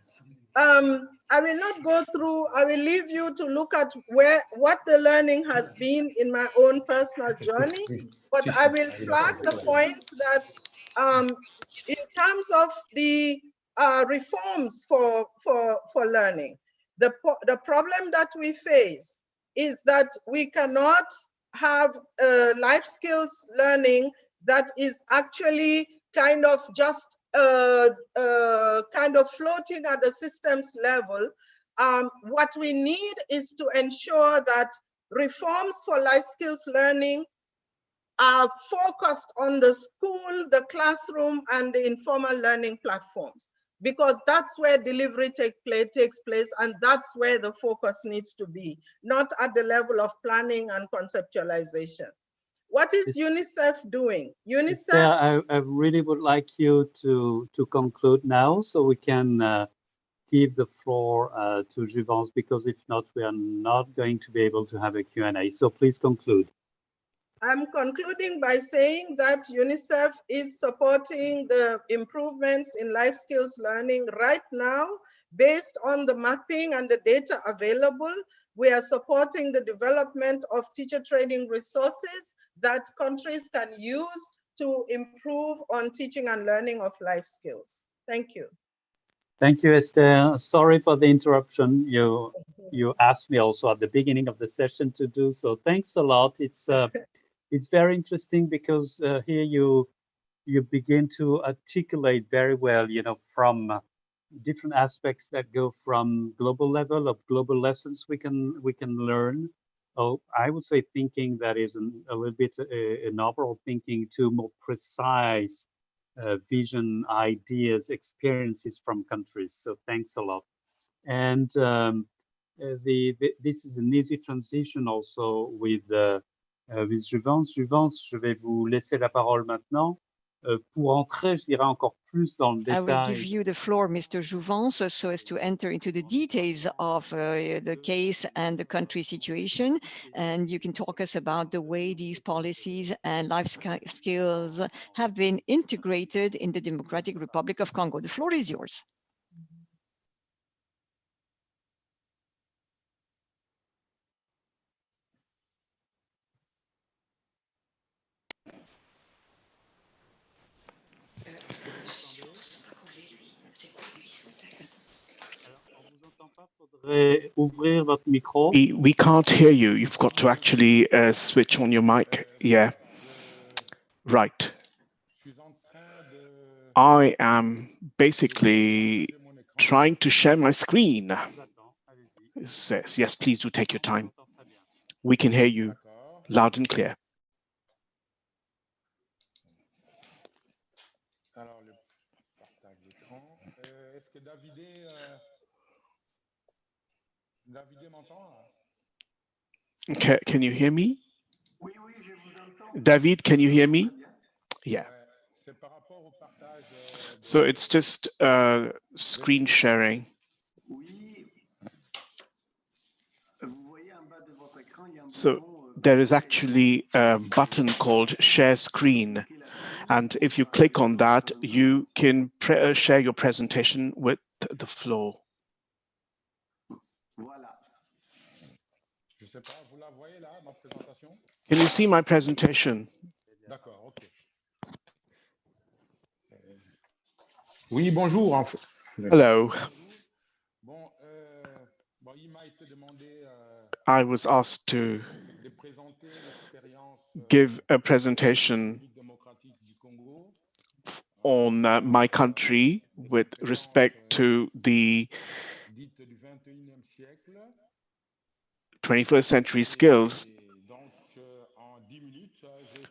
I will not go through, I will leave you to look at what the learning has been in my own personal journey, but I will flag the point that in terms of the reforms for learning, the problem that we face is that we cannot have life skills learning that is actually kind of just kind of floating at the systems level. What we need is to ensure that reforms for life skills learning are focused on the school, the classroom, and the informal learning platforms, because that's where delivery takes place, and that's where the focus needs to be, not at the level of planning and conceptualization. What is UNICEF doing? UNICEF. I really would like you to conclude now, so we can give the floor to Juvence, because if not, we are not going to be able to have a Q&A. So please conclude. I'm concluding by saying that UNICEF is supporting the improvements in life skills learning right now based on the mapping and the data available. We are supporting the development of teacher training resources that countries can use to improve on teaching and learning of life skills. Thank you. Thank you, Esther. Sorry for the interruption. You asked me also at the beginning of the session to do so. Thanks a lot. It's very interesting because here you begin to articulate very well, from different aspects that go from global level of global lessons we can learn. Oh, I would say thinking that is a little bit an overall thinking to more precise vision, ideas, experiences from countries. So thanks a lot. And this is an easy transition also with Juvence. Juvence, je vais vous laisser la parole maintenant. Pour entrer, je dirais, encore plus dans le détail. I will give you the floor, Mr. Juvence, so as to enter into the details of the case and the country situation. And you can talk us about the way these policies and life skills have been integrated in the Democratic Republic of Congo. The floor is yours. We can't hear you. You've got to actually switch on your mic. Yeah. Right. I am basically trying to share my screen. It says, yes, please do take your time. We can hear you loud and clear. Okay, can you hear me? David, can you hear me? Yeah. So it's just screen sharing. So there is actually a button called Share Screen. And if you click on that, you can share your presentation with the floor. Can you see my presentation? Oui, bonjour. Hello. I was asked to give a presentation on my country with respect to the 21st century skills.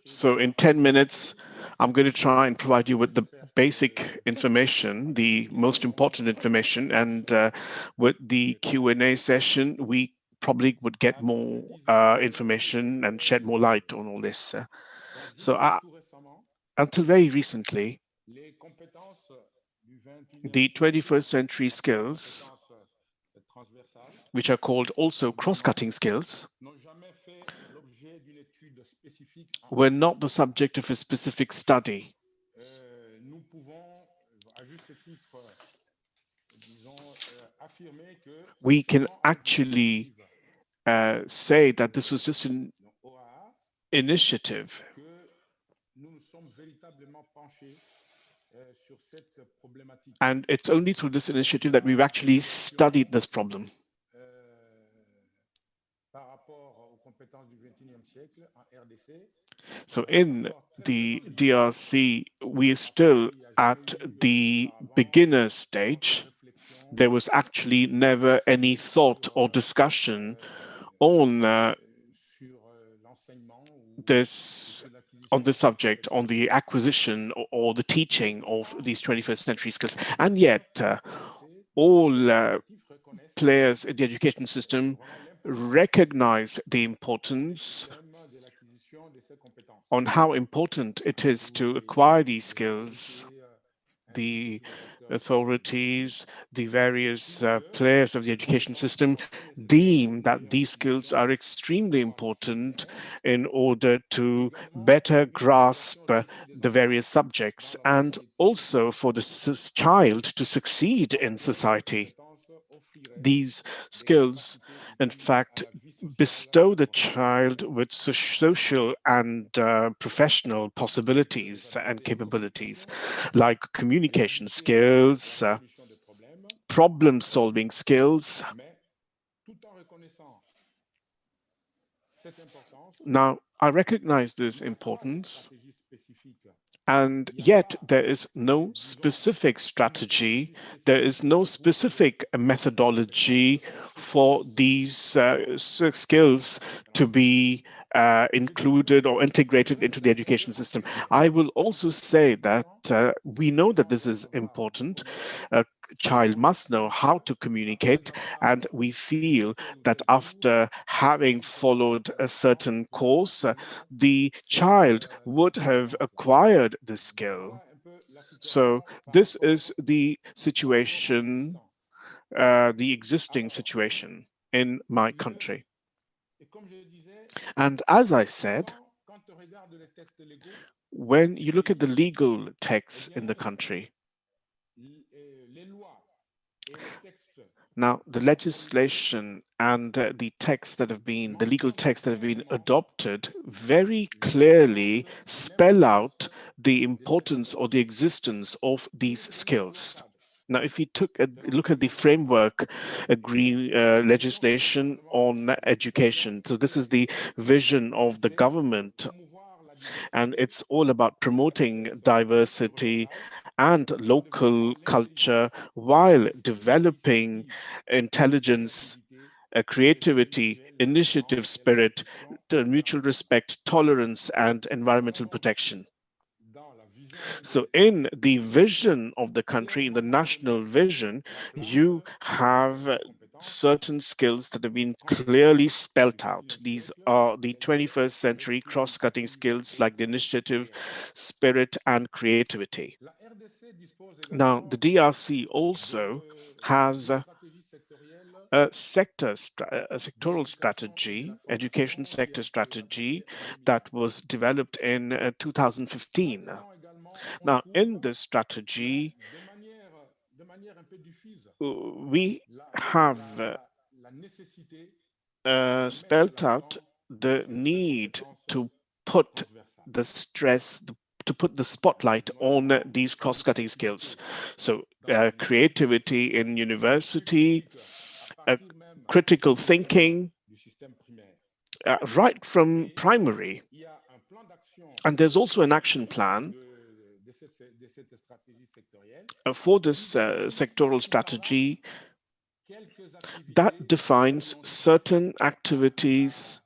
So in 10 minutes, I'm going to try and provide you with the basic information, the most important information, and with the Q&A session, we probably would get more information and shed more light on all this. So until very recently, the 21st century skills, which are called also cross-cutting skills, were not the subject of a specific study. We can actually say that this was just an initiative. And it's only through this initiative that we've actually studied this problem. So in the DRC, we are still at the beginner stage. There was actually never any thought or discussion on this subject, on the acquisition or the teaching of these 21st century skills. And yet, all players in the education system recognize the importance on how important it is to acquire these skills. The authorities, the various players of the education system deem that these skills are extremely important in order to better grasp the various subjects and also for the child to succeed in society. These skills, in fact, bestow the child with social and professional possibilities and capabilities, like communication skills, problem-solving skills. Now, I recognize this importance, and yet there is no specific strategy, there is no specific methodology for these skills to be included or integrated into the education system. I will also say that we know that this is important. A child must know how to communicate, and we feel that after having followed a certain course, the child would have acquired the skill. So this is the situation, the existing situation in my country. And as I said, when you look at the legal texts in the country, now the legislation and the legal texts that have been adopted very clearly spell out the importance or the existence of these skills. Now, if we look at the framework legislation on education, so this is the vision of the government, and it's all about promoting diversity and local culture while developing intelligence, creativity, initiative spirit, mutual respect, tolerance, and environmental protection. So in the vision of the country, in the national vision, you have certain skills that have been clearly spelt out. These are the 21st century cross-cutting skills like the initiative, spirit, and creativity. Now, the DRC also has a sectoral strategy, education sector strategy that was developed in 2015. Now, in this strategy, we have spelled out the need to put the stress, to put the spotlight on these cross-cutting skills. So creativity in university, critical thinking, right from primary. And there's also an action plan for this sectoral strategy that defines certain activities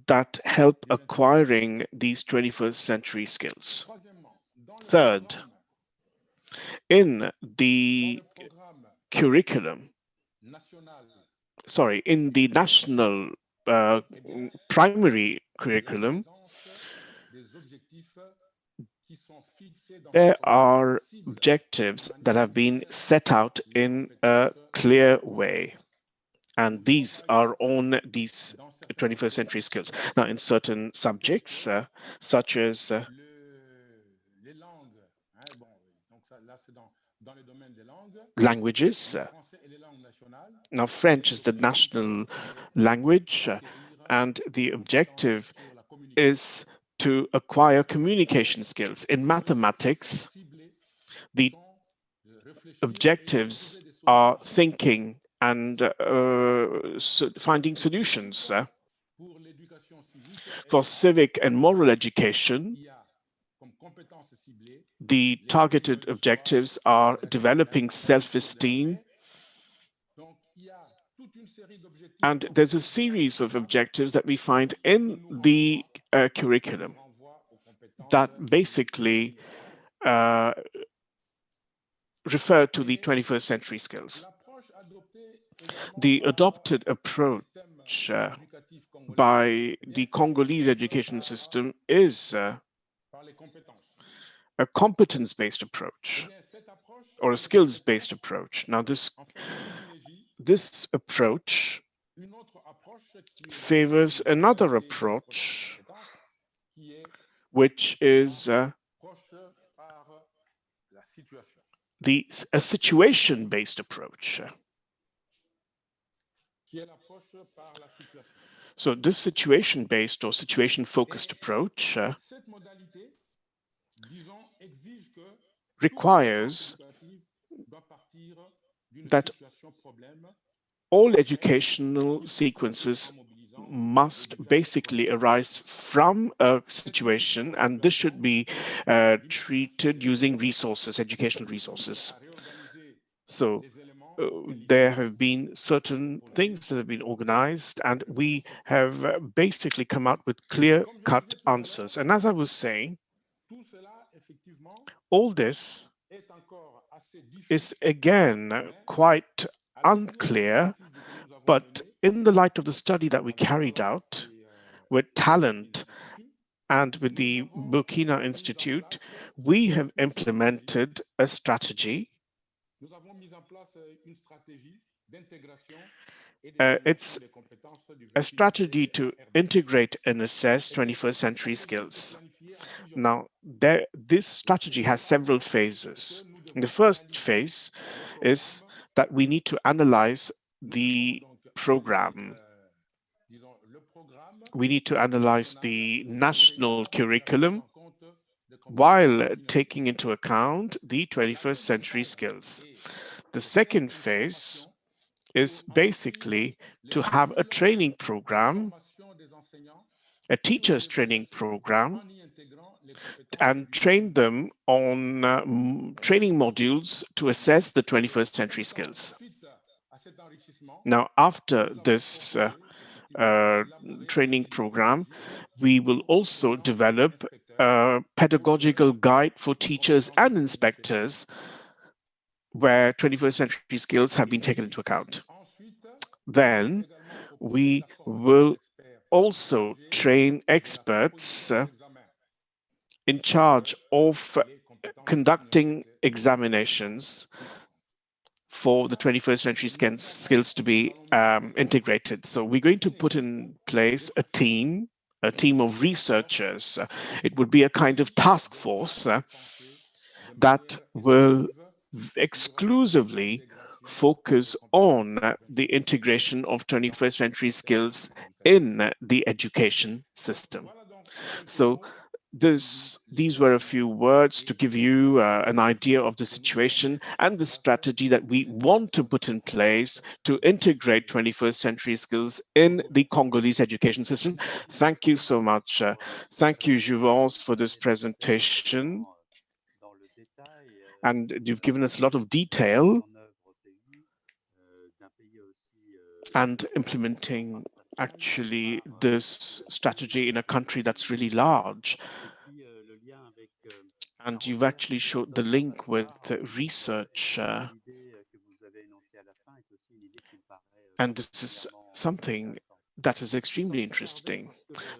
that help acquiring these 21st century skills. Third, in the curriculum, in the national primary curriculum, there are objectives that have been set out in a clear way. And these are on these 21st century skills. Now, in certain subjects, such as languages, now French is the national language, and the objective is to acquire communication skills. In mathematics, the objectives are thinking and finding solutions. For civic and moral education, the targeted objectives are developing self-esteem, and there's a series of objectives that we find in the curriculum that basically refer to the 21st century skills. The adopted approach by the Congolese education system is a competence-based approach or a skills-based approach. Now, this approach favors another approach, which is a situation-based approach. So this situation-based or situation-focused approach requires that all educational sequences must basically arise from a situation, and this should be treated using resources, educational resources. So there have been certain things that have been organized, and we have basically come out with clear-cut answers. And as I was saying, all this is again quite unclear, but in the light of the study that we carried out with Talent and with the Burkina Institute, we have implemented a strategy. It's a strategy to integrate and assess 21st century skills. Now, this strategy has several phases. The first phase is that we need to analyze the program. We need to analyze the national curriculum while taking into account the 21st century skills. The second phase is basically to have a training program, a teacher's training program, and train them on training modules to assess the 21st century skills. Now, after this training program, we will also develop a pedagogical guide for teachers and inspectors where 21st century skills have been taken into account. Then we will also train experts in charge of conducting examinations for the 21st century skills to be integrated. So we're going to put in place a team of researchers. It would be a kind of task force that will exclusively focus on the integration of 21st century skills in the education system. So these were a few words to give you an idea of the situation and the strategy that we want to put in place to integrate 21st century skills in the Congolese education system. Thank you so much. Thank you, Jouvence, for this presentation. And you've given us a lot of detail and implementing actually this strategy in a country that's really large. And you've actually showed the link with research. And this is something that is extremely interesting.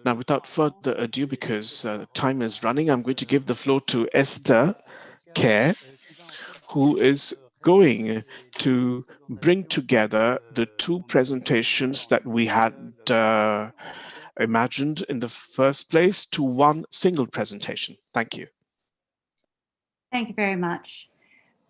Now, without further ado, because time is running, I'm going to give the floor to Esther Kerr, who is going to bring together the two presentations that we had imagined in the first place to one single presentation. Thank you. Thank you very much.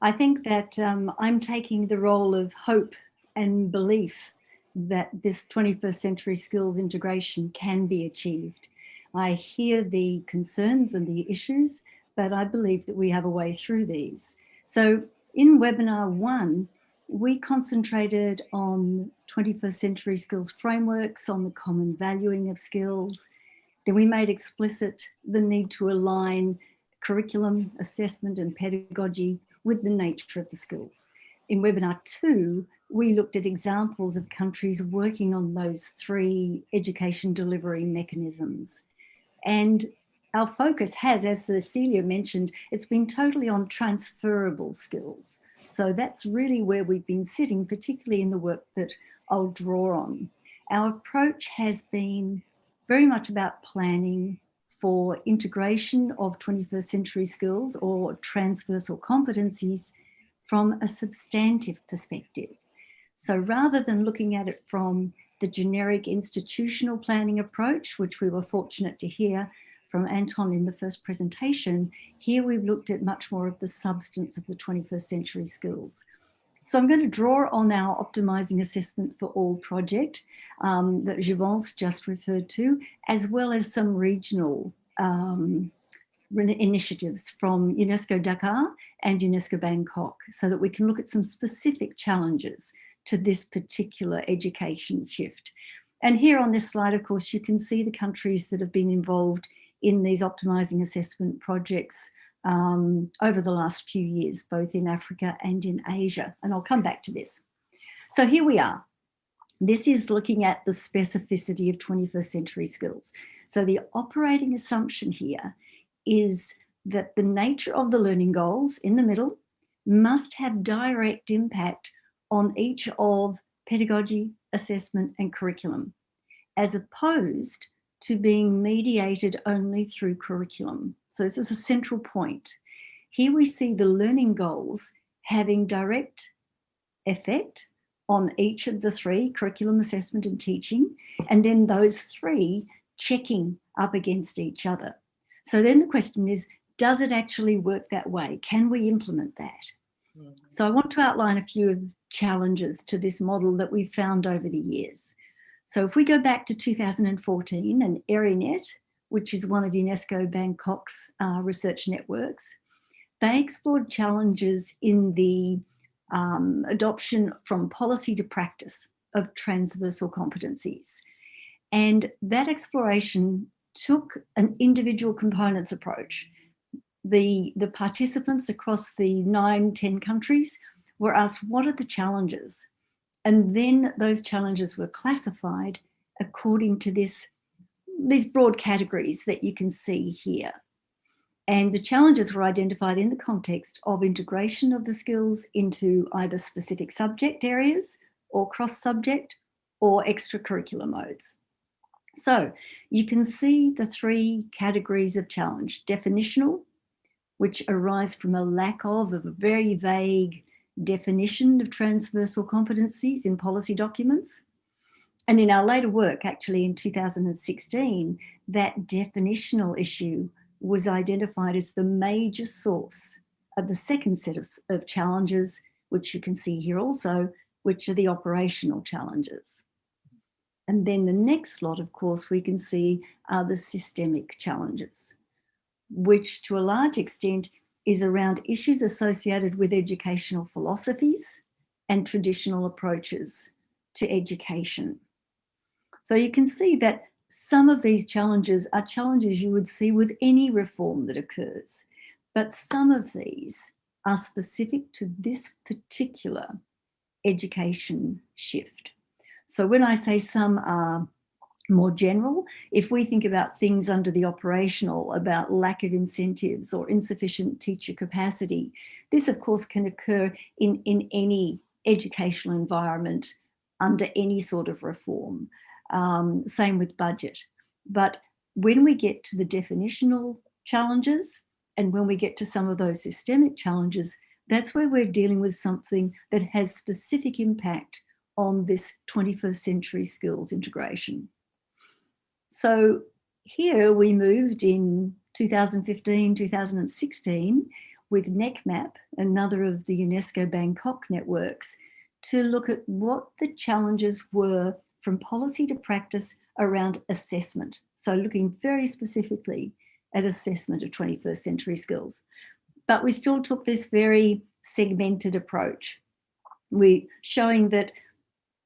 I think that I'm taking the role of hope and belief that this 21st century skills integration can be achieved. I hear the concerns and the issues, but I believe that we have a way through these. So in webinar 1, we concentrated on 21st century skills frameworks, on the common valuing of skills. Then we made explicit the need to align curriculum, assessment and pedagogy with the nature of the skills. In webinar 2, we looked at examples of countries working on those 3 education delivery mechanisms. And our focus has, as Cecilia mentioned, it's been totally on transferable skills. So that's really where we've been sitting, particularly in the work that I'll draw on. Our approach has been very much about planning for integration of 21st century skills or transversal competencies from a substantive perspective. So rather than looking at it from the generic institutional planning approach, which we were fortunate to hear from Anton in the first presentation, here we've looked at much more of the substance of the 21st century skills. So I'm going to draw on our Optimising Assessment for All project that Jouvence just referred to, as well as some regional initiatives from UNESCO Dakar and UNESCO Bangkok, so that we can look at some specific challenges to this particular education shift. And here on this slide, of course, you can see the countries that have been involved in these optimising assessment projects over the last few years, both in Africa and in Asia. And I'll come back to this. So here we are. This is looking at the specificity of 21st century skills. So the operating assumption here is that the nature of the learning goals in the middle must have direct impact on each of pedagogy, assessment, and curriculum, as opposed to being mediated only through curriculum. So this is a central point. Here we see the learning goals having direct effect on each of the 3, curriculum, assessment, and teaching, and then those 3 checking up against each other. So then the question is, does it actually work that way? Can we implement that? So I want to outline a few of the challenges to this model that we've found over the years. So if we go back to 2014 and ERINET, which is one of UNESCO Bangkok's research networks, they explored challenges in the adoption from policy to practice of transversal competencies. And that exploration took an individual components approach. The participants across the 9-10 countries were asked, what are the challenges? And then those challenges were classified according to these broad categories that you can see here. And the challenges were identified in the context of integration of the skills into either specific subject areas or cross-subject or extracurricular modes. So you can see the 3 categories of challenge: definitional, which arise from a lack of a very vague definition of transversal competencies in policy documents. And in our later work, actually in 2016, that definitional issue was identified as the major source of the second set of challenges, which you can see here also, which are the operational challenges. And then the next lot, of course, we can see are the systemic challenges, which to a large extent is around issues associated with educational philosophies and traditional approaches to education. So you can see that some of these challenges are challenges you would see with any reform that occurs, but some of these are specific to this particular education shift. So when I say some are more general, if we think about things under the operational, about lack of incentives or insufficient teacher capacity, this of course can occur in any educational environment under any sort of reform. Same with budget. But when we get to the definitional challenges and when we get to some of those systemic challenges, that's where we're dealing with something that has specific impact on this 21st century skills integration. So here we moved in 2015, 2016 with NECMAP, another of the UNESCO Bangkok networks, to look at what the challenges were from policy to practice around assessment. So looking very specifically at assessment of 21st century skills. But we still took this very segmented approach. We're showing that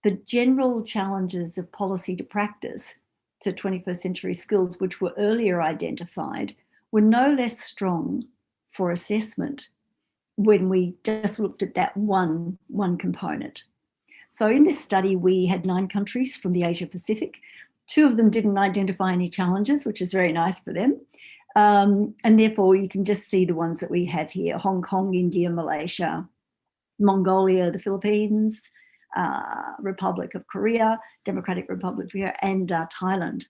the general challenges of policy to practice to 21st century skills, which were earlier identified, were no less strong for assessment when we just looked at that one component. So in this study, we had 9 countries from the Asia Pacific. 2 of them didn't identify any challenges, which is very nice for them. And therefore you can just see the ones that we have here: Hong Kong, India, Malaysia, Mongolia, the Philippines, Republic of Korea, Democratic Republic of Korea, and Thailand.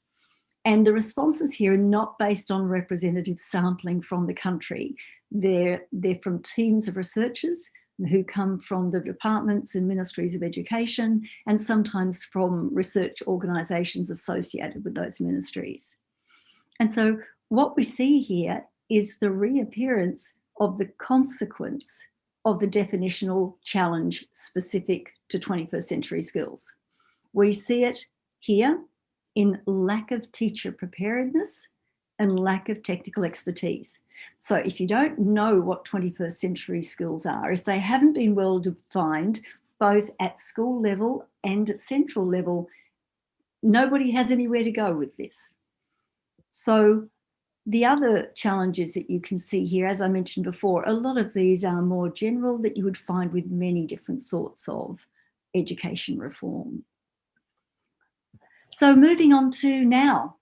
And the responses here are not based on representative sampling from the country. They're from teams of researchers who come from the departments and ministries of education, and sometimes from research organisations associated with those ministries. And so what we see here is the reappearance of the consequence of the definitional challenge specific to 21st century skills. We see it here in lack of teacher preparedness and lack of technical expertise. So if you don't know what 21st century skills are, if they haven't been well defined, both at school level and at central level, nobody has anywhere to go with this. So the other challenges that you can see here, as I mentioned before, a lot of these are more general that you would find with many different sorts of education reform. So moving on to now,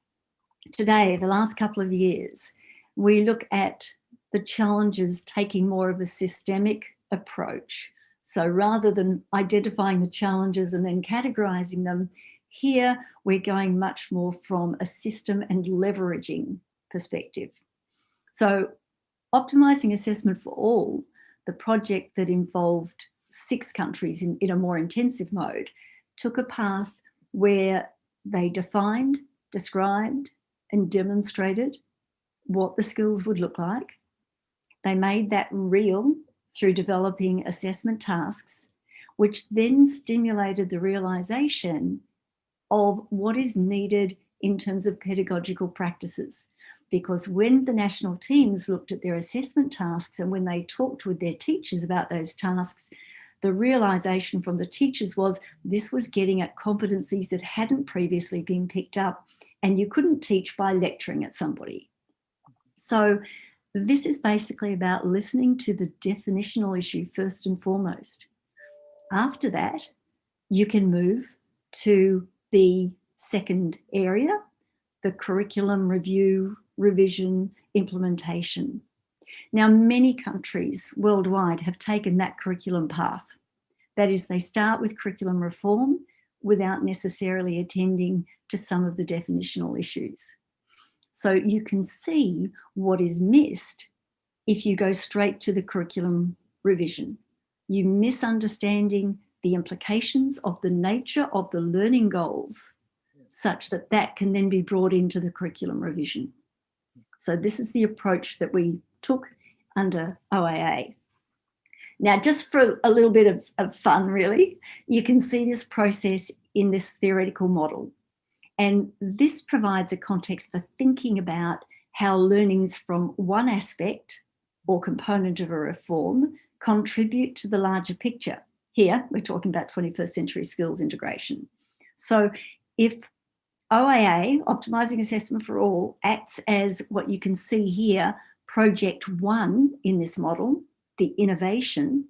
today, the last couple of years, we look at the challenges taking more of a systemic approach. So rather than identifying the challenges and then categorizing them, here we're going much more from a system and leveraging perspective. So optimizing assessment for all, the project that involved 6 countries in a more intensive mode, took a path where they defined, described, and demonstrated what the skills would look like. They made that real through developing assessment tasks, which then stimulated the realization of what is needed in terms of pedagogical practices. Because when the national teams looked at their assessment tasks and when they talked with their teachers about those tasks, the realization from the teachers was this was getting at competencies that hadn't previously been picked up, and you couldn't teach by lecturing at somebody. So this is basically about listening to the definitional issue first and foremost. After that, you can move to the second area, the curriculum review, revision, implementation. Now, many countries worldwide have taken that curriculum path. That is, they start with curriculum reform without necessarily attending to some of the definitional issues. So you can see what is missed if you go straight to the curriculum revision. you misunderstanding the implications of the nature of the learning goals such that that can then be brought into the curriculum revision. So this is the approach that we took under OAA. Now, just for a little bit of fun, really, you can see this process in this theoretical model. And this provides a context for thinking about how learnings from one aspect or component of a reform contribute to the larger picture. Here, we're talking about 21st century skills integration. So if OAA, Optimizing Assessment for All, acts as what you can see here, project one in this model, the innovation,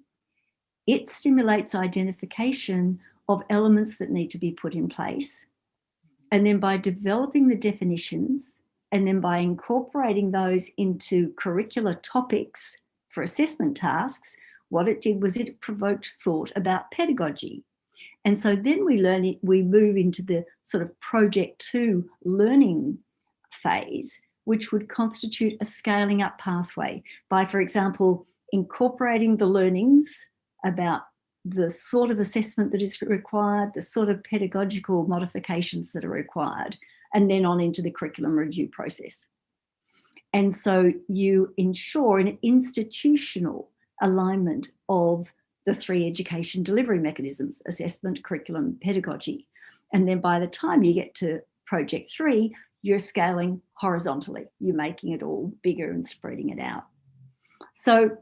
it stimulates identification of elements that need to be put in place. And then by developing the definitions and then by incorporating those into curricular topics for assessment tasks, what it did was it provoked thought about pedagogy. And so then we move into the sort of project two learning phase, which would constitute a scaling up pathway by, for example, incorporating the learnings about the sort of assessment that is required, the sort of pedagogical modifications that are required, and then on into the curriculum review process. And so you ensure an institutional alignment of the three education delivery mechanisms: assessment, curriculum, pedagogy. And then by the time you get to project three, you're scaling horizontally. You're making it all bigger and spreading it out. So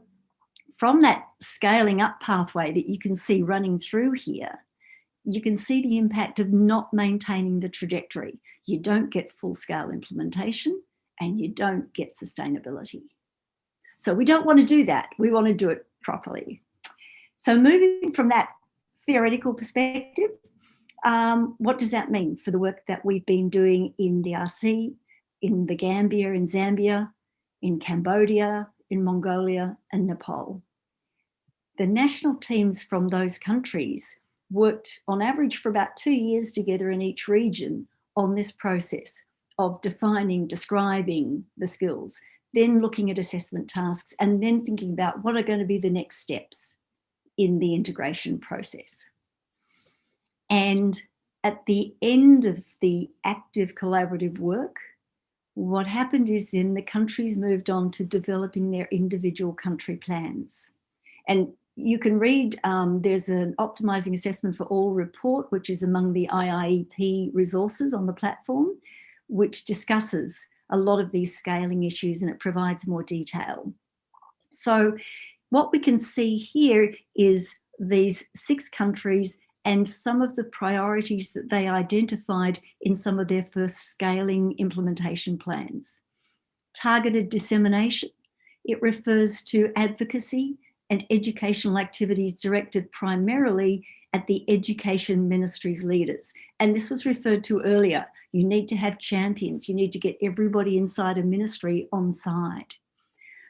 from that scaling up pathway that you can see running through here, you can see the impact of not maintaining the trajectory. You don't get full-scale implementation and you don't get sustainability. So we don't want to do that. We want to do it properly. So moving from that theoretical perspective, what does that mean for the work that we've been doing in DRC, in the Gambia, in Zambia, in Cambodia, in Mongolia and Nepal? The national teams from those countries worked on average for about 2 years together in each region on this process of defining, describing the skills, then looking at assessment tasks, and then thinking about what are going to be the next steps in the integration process. And at the end of the active collaborative work, what happened is then the countries moved on to developing their individual country plans. And you can read, there's an Optimizing Assessment for All report, which is among the IIEP resources on the platform, which discusses a lot of these scaling issues and it provides more detail. So what we can see here is these 6 countries and some of the priorities that they identified in some of their first scaling implementation plans. Targeted dissemination, it refers to advocacy and educational activities directed primarily at the education ministry's leaders. And this was referred to earlier. You need to have champions. You need to get everybody inside a ministry on side.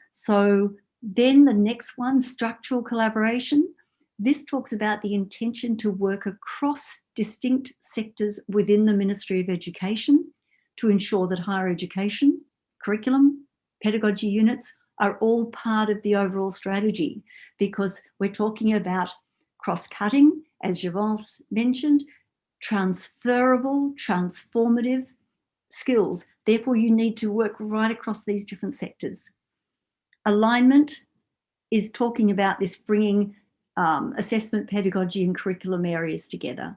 So then the next one, structural collaboration. This talks about the intention to work across distinct sectors within the Ministry of Education to ensure that higher education, curriculum, pedagogy units are all part of the overall strategy, because we're talking about cross-cutting, as Javance mentioned, transferable, transformative skills. Therefore, you need to work right across these different sectors. Alignment is talking about this bringing assessment, pedagogy and curriculum areas together.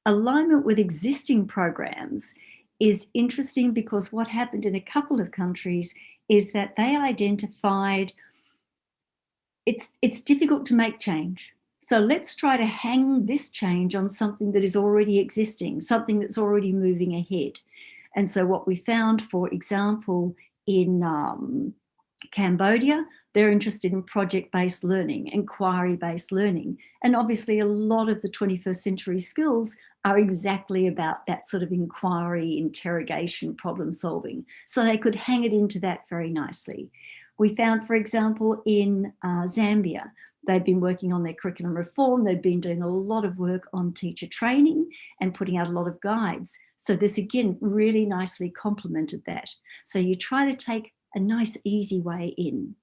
Alignment with existing programs is interesting because what happened in a couple of countries is that they identified it's difficult to make change. So let's try to hang this change on something that is already existing, something that's already moving ahead. And so what we found, for example, in Cambodia, they're interested in project-based learning, inquiry-based learning. And obviously a lot of the 21st century skills are exactly about that sort of inquiry, interrogation, problem solving. So they could hang it into that very nicely. We found, for example, in Zambia, they've been working on their curriculum reform. They've been doing a lot of work on teacher training and putting out a lot of guides. So this again really nicely complemented that. So you try to take a nice easy way in.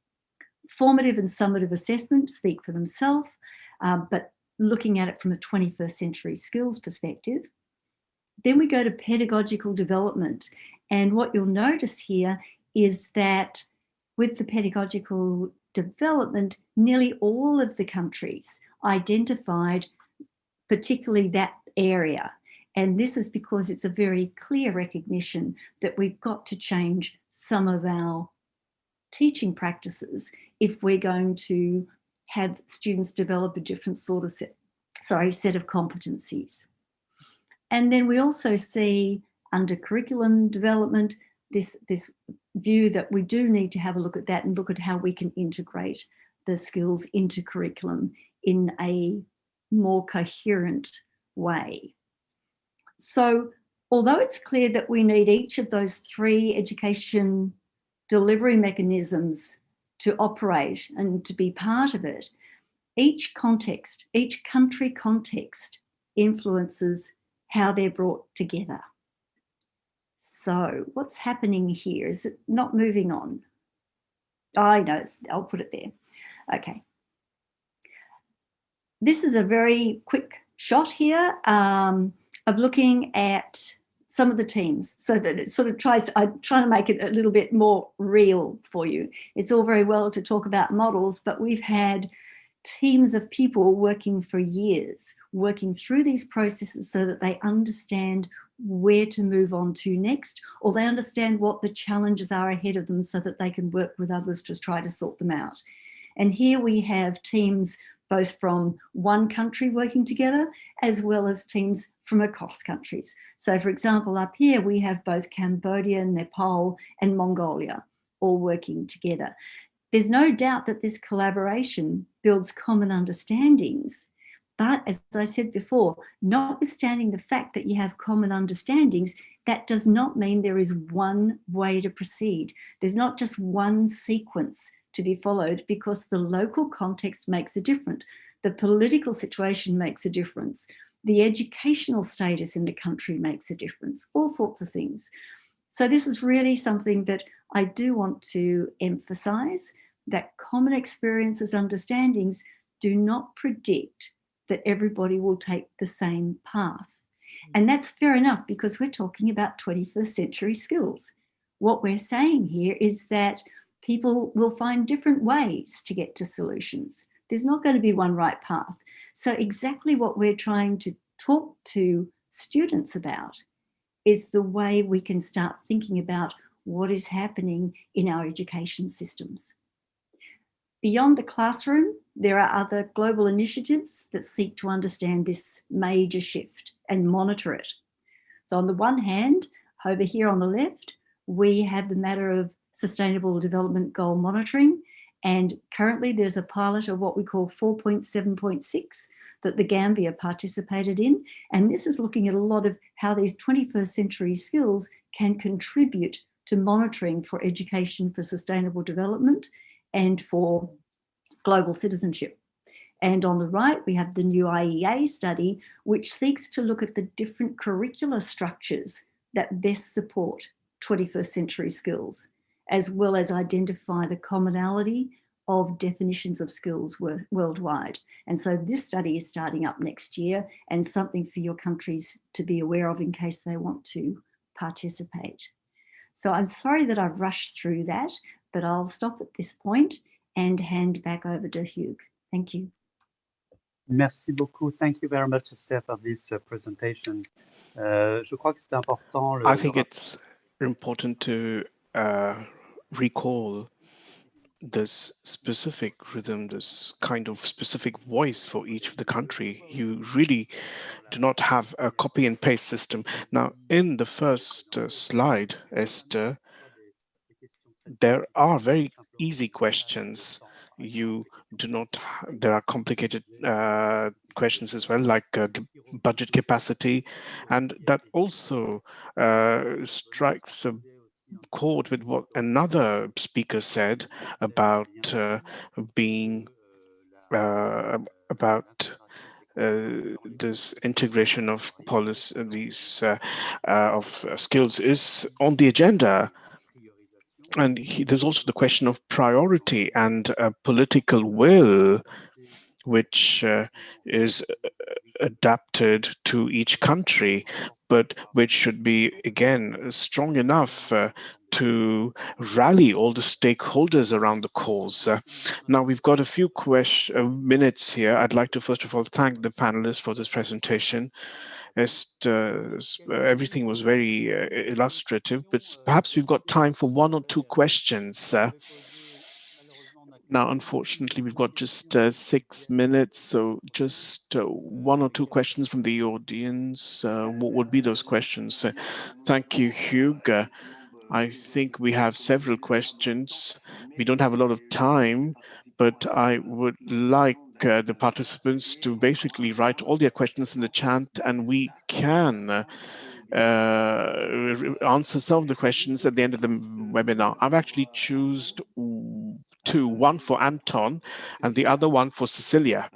Formative and summative assessment speak for themselves, but looking at it from a 21st century skills perspective. Then we go to pedagogical development. And what you'll notice here is that with the pedagogical development, nearly all of the countries identified particularly that area. And this is because it's a very clear recognition that we've got to change some of our teaching practices if we're going to have students develop a different sort of set of competencies. And then we also see under curriculum development, this view that we do need to have a look at that and look at how we can integrate the skills into curriculum in a more coherent way. So although it's clear that we need each of those three education delivery mechanisms to operate and to be part of it, each context, each country context influences how they're brought together. So what's happening here? Is it not moving on? Oh, I know, I'll put it there. Okay. This is a very quick shot here of looking at some of the teams so that it sort of I'm trying to make it a little bit more real for you. It's all very well to talk about models, but we've had teams of people working for years, working through these processes so that they understand where to move on to next, or they understand what the challenges are ahead of them so that they can work with others to try to sort them out. And here we have teams both from one country working together, as well as teams from across countries. So for example, up here, we have both Cambodia, Nepal, and Mongolia all working together. There's no doubt that this collaboration builds common understandings. But as I said before, notwithstanding the fact that you have common understandings, that does not mean there is one way to proceed. There's not just one sequence to be followed, because the local context makes a difference. The political situation makes a difference. The educational status in the country makes a difference, all sorts of things. So this is really something that I do want to emphasize, that common experiences, understandings do not predict that everybody will take the same path. And that's fair enough, because we're talking about 21st century skills. What we're saying here is that people will find different ways to get to solutions. There's not going to be one right path. So exactly what we're trying to talk to students about is the way we can start thinking about what is happening in our education systems. Beyond the classroom, there are other global initiatives that seek to understand this major shift and monitor it. So on the one hand, over here on the left, we have the matter of Sustainable Development Goal monitoring. And currently there's a pilot of what we call 4.7.6 that the Gambia participated in. And this is looking at a lot of how these 21st century skills can contribute to monitoring for education for sustainable development and for global citizenship. And on the right, we have the new IEA study, which seeks to look at the different curricular structures that best support 21st century skills, as well as identify the commonality of definitions of skills worldwide. And so this study is starting up next year, and something for your countries to be aware of in case they want to participate. So I'm sorry that I've rushed through that, but I'll stop at this point and hand back over to Hugh. Thank you. Merci beaucoup. Thank you very much, Esther, for this presentation. Je crois que c'est important. I think it's important to recall this specific rhythm, this kind of specific voice for each of the country. You really do not have a copy and paste system. Now, in the first slide, Esther, there are very easy questions. You do not, there are complicated questions as well, like budget capacity, and that also strikes a chord with what another speaker said about being about this integration of policy, these of skills is on the agenda. And there's also the question of priority and political will, which is adapted to each country, but which should be, again, strong enough to rally all the stakeholders around the cause. Now, we've got a few minutes here. I'd like to, first of all, thank the panelists for this presentation. Everything was very illustrative, but perhaps we've got time for one or two questions. Now, unfortunately, we've got just 6 minutes, so just one or two questions from the audience. What would be those questions? Thank you, Hugh. I think we have several questions. We don't have a lot of time, but I would like the participants to basically write all their questions in the chat, and we can answer some of the questions at the end of the webinar. I've actually chosen two, one for Anton and the other one for Cecilia.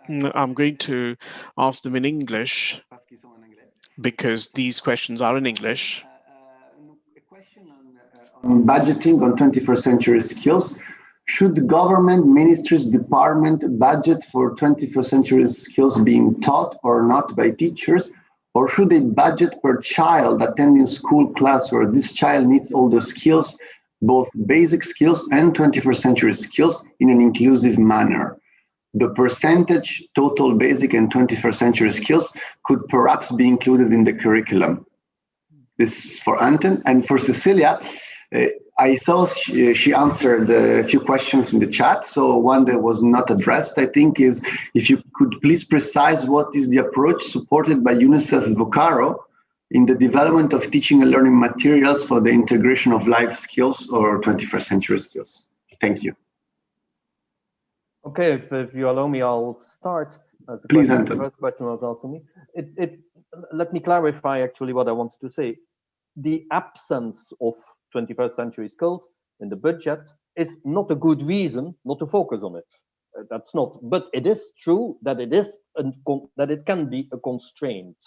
I'm going to ask them in English because these questions are in English. A question on budgeting on 21st century skills. Should the government, ministries, department budget for 21st century skills being taught or not by teachers? Or should they budget per child attending school class where this child needs all the skills, both basic skills and 21st century skills, in an inclusive manner? The percentage, total basic and 21st century skills could perhaps be included in the curriculum. This is for Anton. And for Cecilia, I saw she answered a few questions in the chat. So one that was not addressed, I think, is if you could please precise what is the approach supported by UNICEF Vocaro in the development of teaching and learning materials for the integration of life skills or 21st century skills. Thank you. Okay, if you allow me, I'll start. Please, Anton. The first question was asked to me. Let me clarify actually what I wanted to say. The absence of 21st century skills in the budget is not a good reason not to focus on it. That's not, but it is true that it can be a constraint.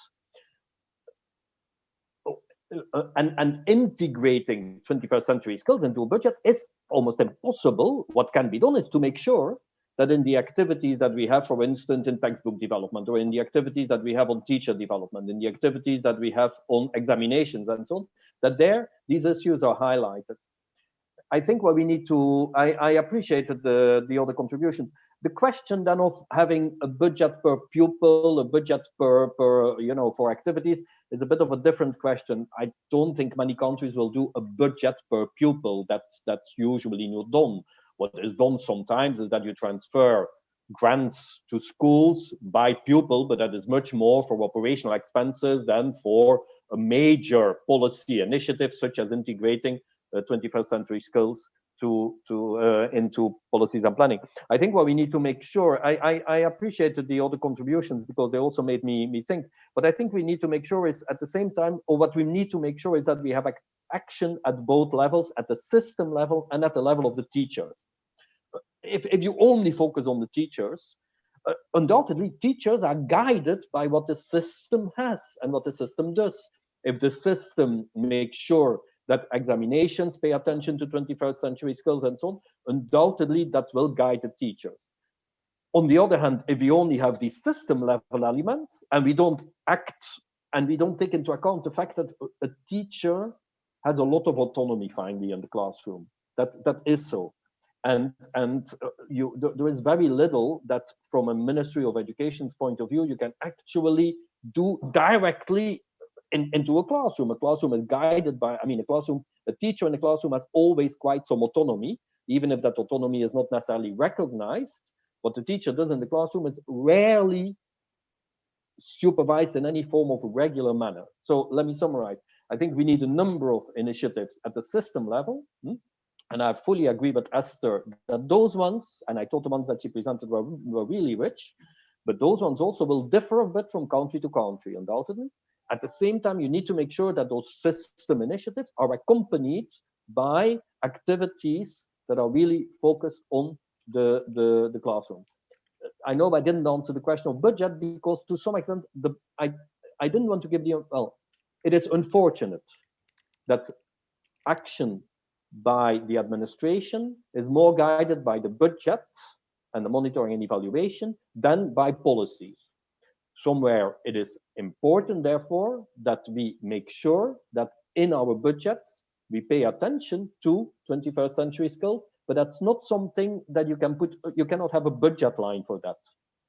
And integrating 21st century skills into a budget is almost impossible. What can be done is to make sure that in the activities that we have, for instance, in textbook development, or in the activities that we have on teacher development, in the activities that we have on examinations and so on, that these issues are highlighted. I think what we need to, I appreciated the other contributions. The question then of having a budget per pupil, a budget per for activities is a bit of a different question. I don't think many countries will do a budget per pupil. That's usually not done. What is done sometimes is that you transfer grants to schools by pupil, but that is much more for operational expenses than for a major policy initiative such as integrating 21st century skills into policies and planning. I think what we need to make sure, I appreciated the other contributions because they also made me think, but I think we need to make sure is at the same time, or what we need to make sure is that we have action at both levels, at the system level and at the level of the teachers. If you only focus on the teachers, undoubtedly teachers are guided by what the system has and what the system does. If the system makes sure that examinations pay attention to 21st century skills and so on, undoubtedly that will guide the teachers. On the other hand, if we only have these system level elements and we don't act and we don't take into account the fact that a teacher has a lot of autonomy finally in the classroom, that is so. And there is very little that from a Ministry of Education's point of view you can actually do directly into a classroom. A classroom is guided by, a teacher in the classroom has always quite some autonomy, even if that autonomy is not necessarily recognized. What the teacher does in the classroom is rarely supervised in any form of a regular manner. So let me summarize. I think we need a number of initiatives at the system level. And I fully agree with Esther that those ones, and I thought the ones that she presented were really rich, but those ones also will differ a bit from country to country, undoubtedly. At the same time, you need to make sure that those system initiatives are accompanied by activities that are really focused on the classroom. I know I didn't answer the question of budget because to some extent, I didn't want to give the, well, it is unfortunate that action by the administration is more guided by the budget and the monitoring and evaluation than by policies. Somewhere it is important, therefore, that we make sure that in our budgets we pay attention to 21st century skills, but that's not something that you cannot have a budget line for that.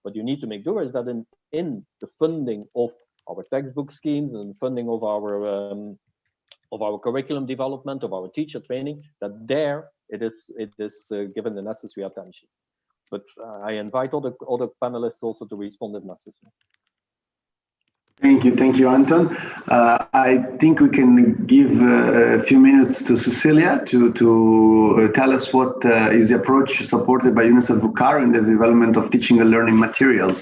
What you need to make sure is that in the funding of our textbook schemes and funding of our curriculum development, of our teacher training, that there it is given the necessary attention. But I invite other panelists also to respond if necessary. Thank you, Anton. I think we can give a few minutes to Cecilia to tell us what is the approach supported by UNICEF VUCAR in the development of teaching and learning materials.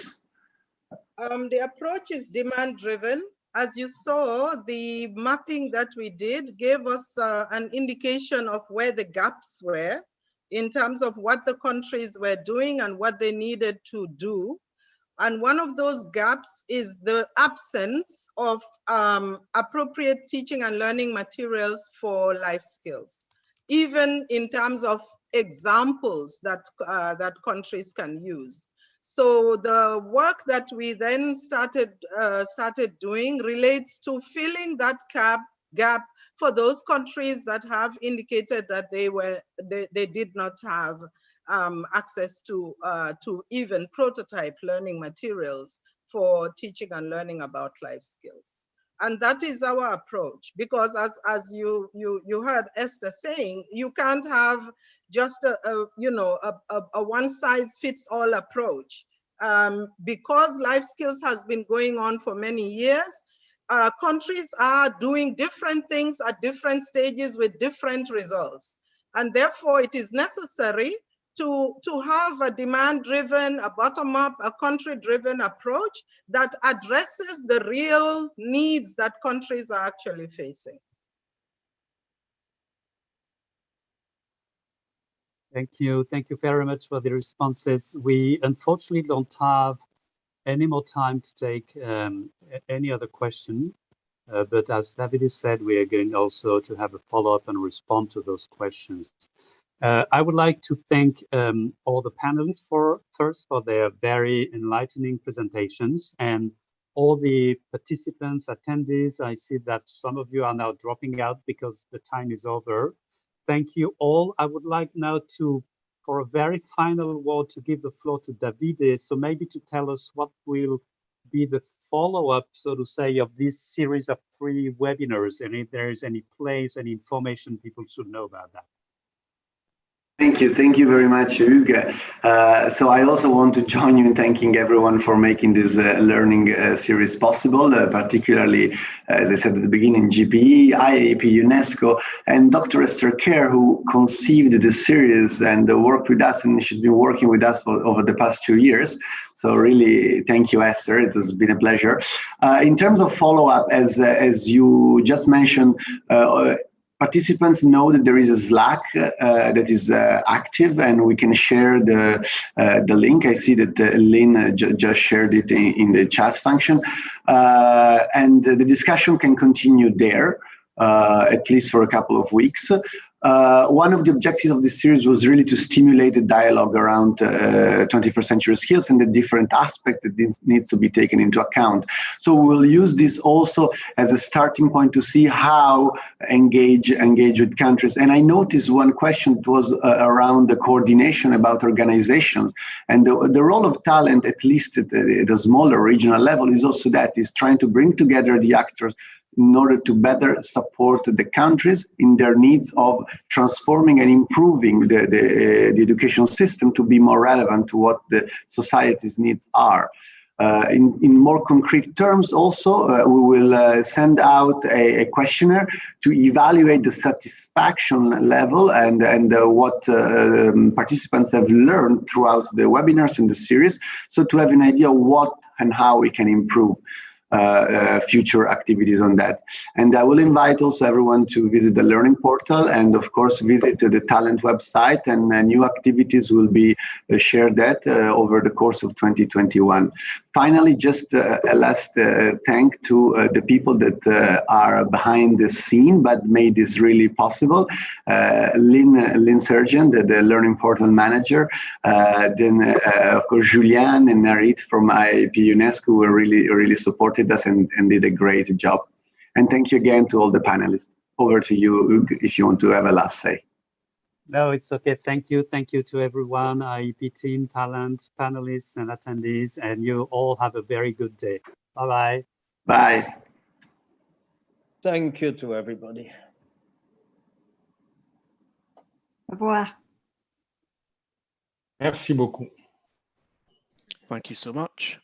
The approach is demand-driven. As you saw, the mapping that we did gave us an indication of where the gaps were in terms of what the countries were doing and what they needed to do. And one of those gaps is the absence of appropriate teaching and learning materials for life skills, even in terms of examples that, that countries can use. So the work that we then started doing relates to filling that gap for those countries that have indicated that they did not have access to even prototype learning materials for teaching and learning about life skills. And that is our approach, because as you heard Esther saying, you can't have just a one-size-fits-all approach. Because life skills has been going on for many years, countries are doing different things at different stages with different results. And therefore, it is necessary to have a demand-driven, a bottom-up, a country-driven approach that addresses the real needs that countries are actually facing. Thank you very much for the responses. We unfortunately don't have any more time to take any other question, but as David said, we are going also to have a follow-up and respond to those questions. I would like to thank all the panelists first for their very enlightening presentations, and all the participants, attendees. I see that some of you are now dropping out because the time is over. Thank you all. I would like now for a very final word, to give the floor to Davide. So maybe to tell us what will be the follow-up, so to say, of this series of 3 webinars, and if there is any place, any information people should know about that. Thank you very much, Hugo. So I also want to join you in thanking everyone for making this learning series possible, particularly, as I said at the beginning, GPE, IAP, UNESCO, and Dr. Esther Kerr, who conceived this series and worked with us, and she's been working with us over the past 2 years. So really, thank you, Esther. It has been a pleasure. In terms of follow-up, as you just mentioned, participants know that there is a Slack that is active, and we can share the link. I see that Lynn just shared it in the chat function, and the discussion can continue there, at least for a couple of weeks. One of the objectives of this series was really to stimulate a dialogue around 21st century skills and the different aspects that needs to be taken into account. So we'll use this also as a starting point to see how engage with countries. And I noticed one question that was around the coordination about organizations, and the role of talent, at least at a smaller regional level, is also that is trying to bring together the actors in order to better support the countries in their needs of transforming and improving the education system to be more relevant to what the society's needs are. In more concrete terms also, we will send out a questionnaire to evaluate the satisfaction level and what participants have learned throughout the webinars in the series, so to have an idea of what and how we can improve future activities on that. And I will invite also everyone to visit the learning portal, and of course visit the talent website, and new activities will be shared over the course of 2021. finally, just a last thank to the people that are behind the scene but made this really possible. Lynn Surgeon, the Learning Portal Manager, then of course Julian and Narit from IIP UNESCO who really supported us and did a great job. And thank you again to all the panelists. Over to you, Hugues, if you want to have a last say. No, it's okay. Thank you. Thank you to everyone, IEP team, talent, panelists, and attendees. And you all have a very good day. Bye-bye. Bye. Thank you to everybody. Au revoir. Merci beaucoup. Thank you so much.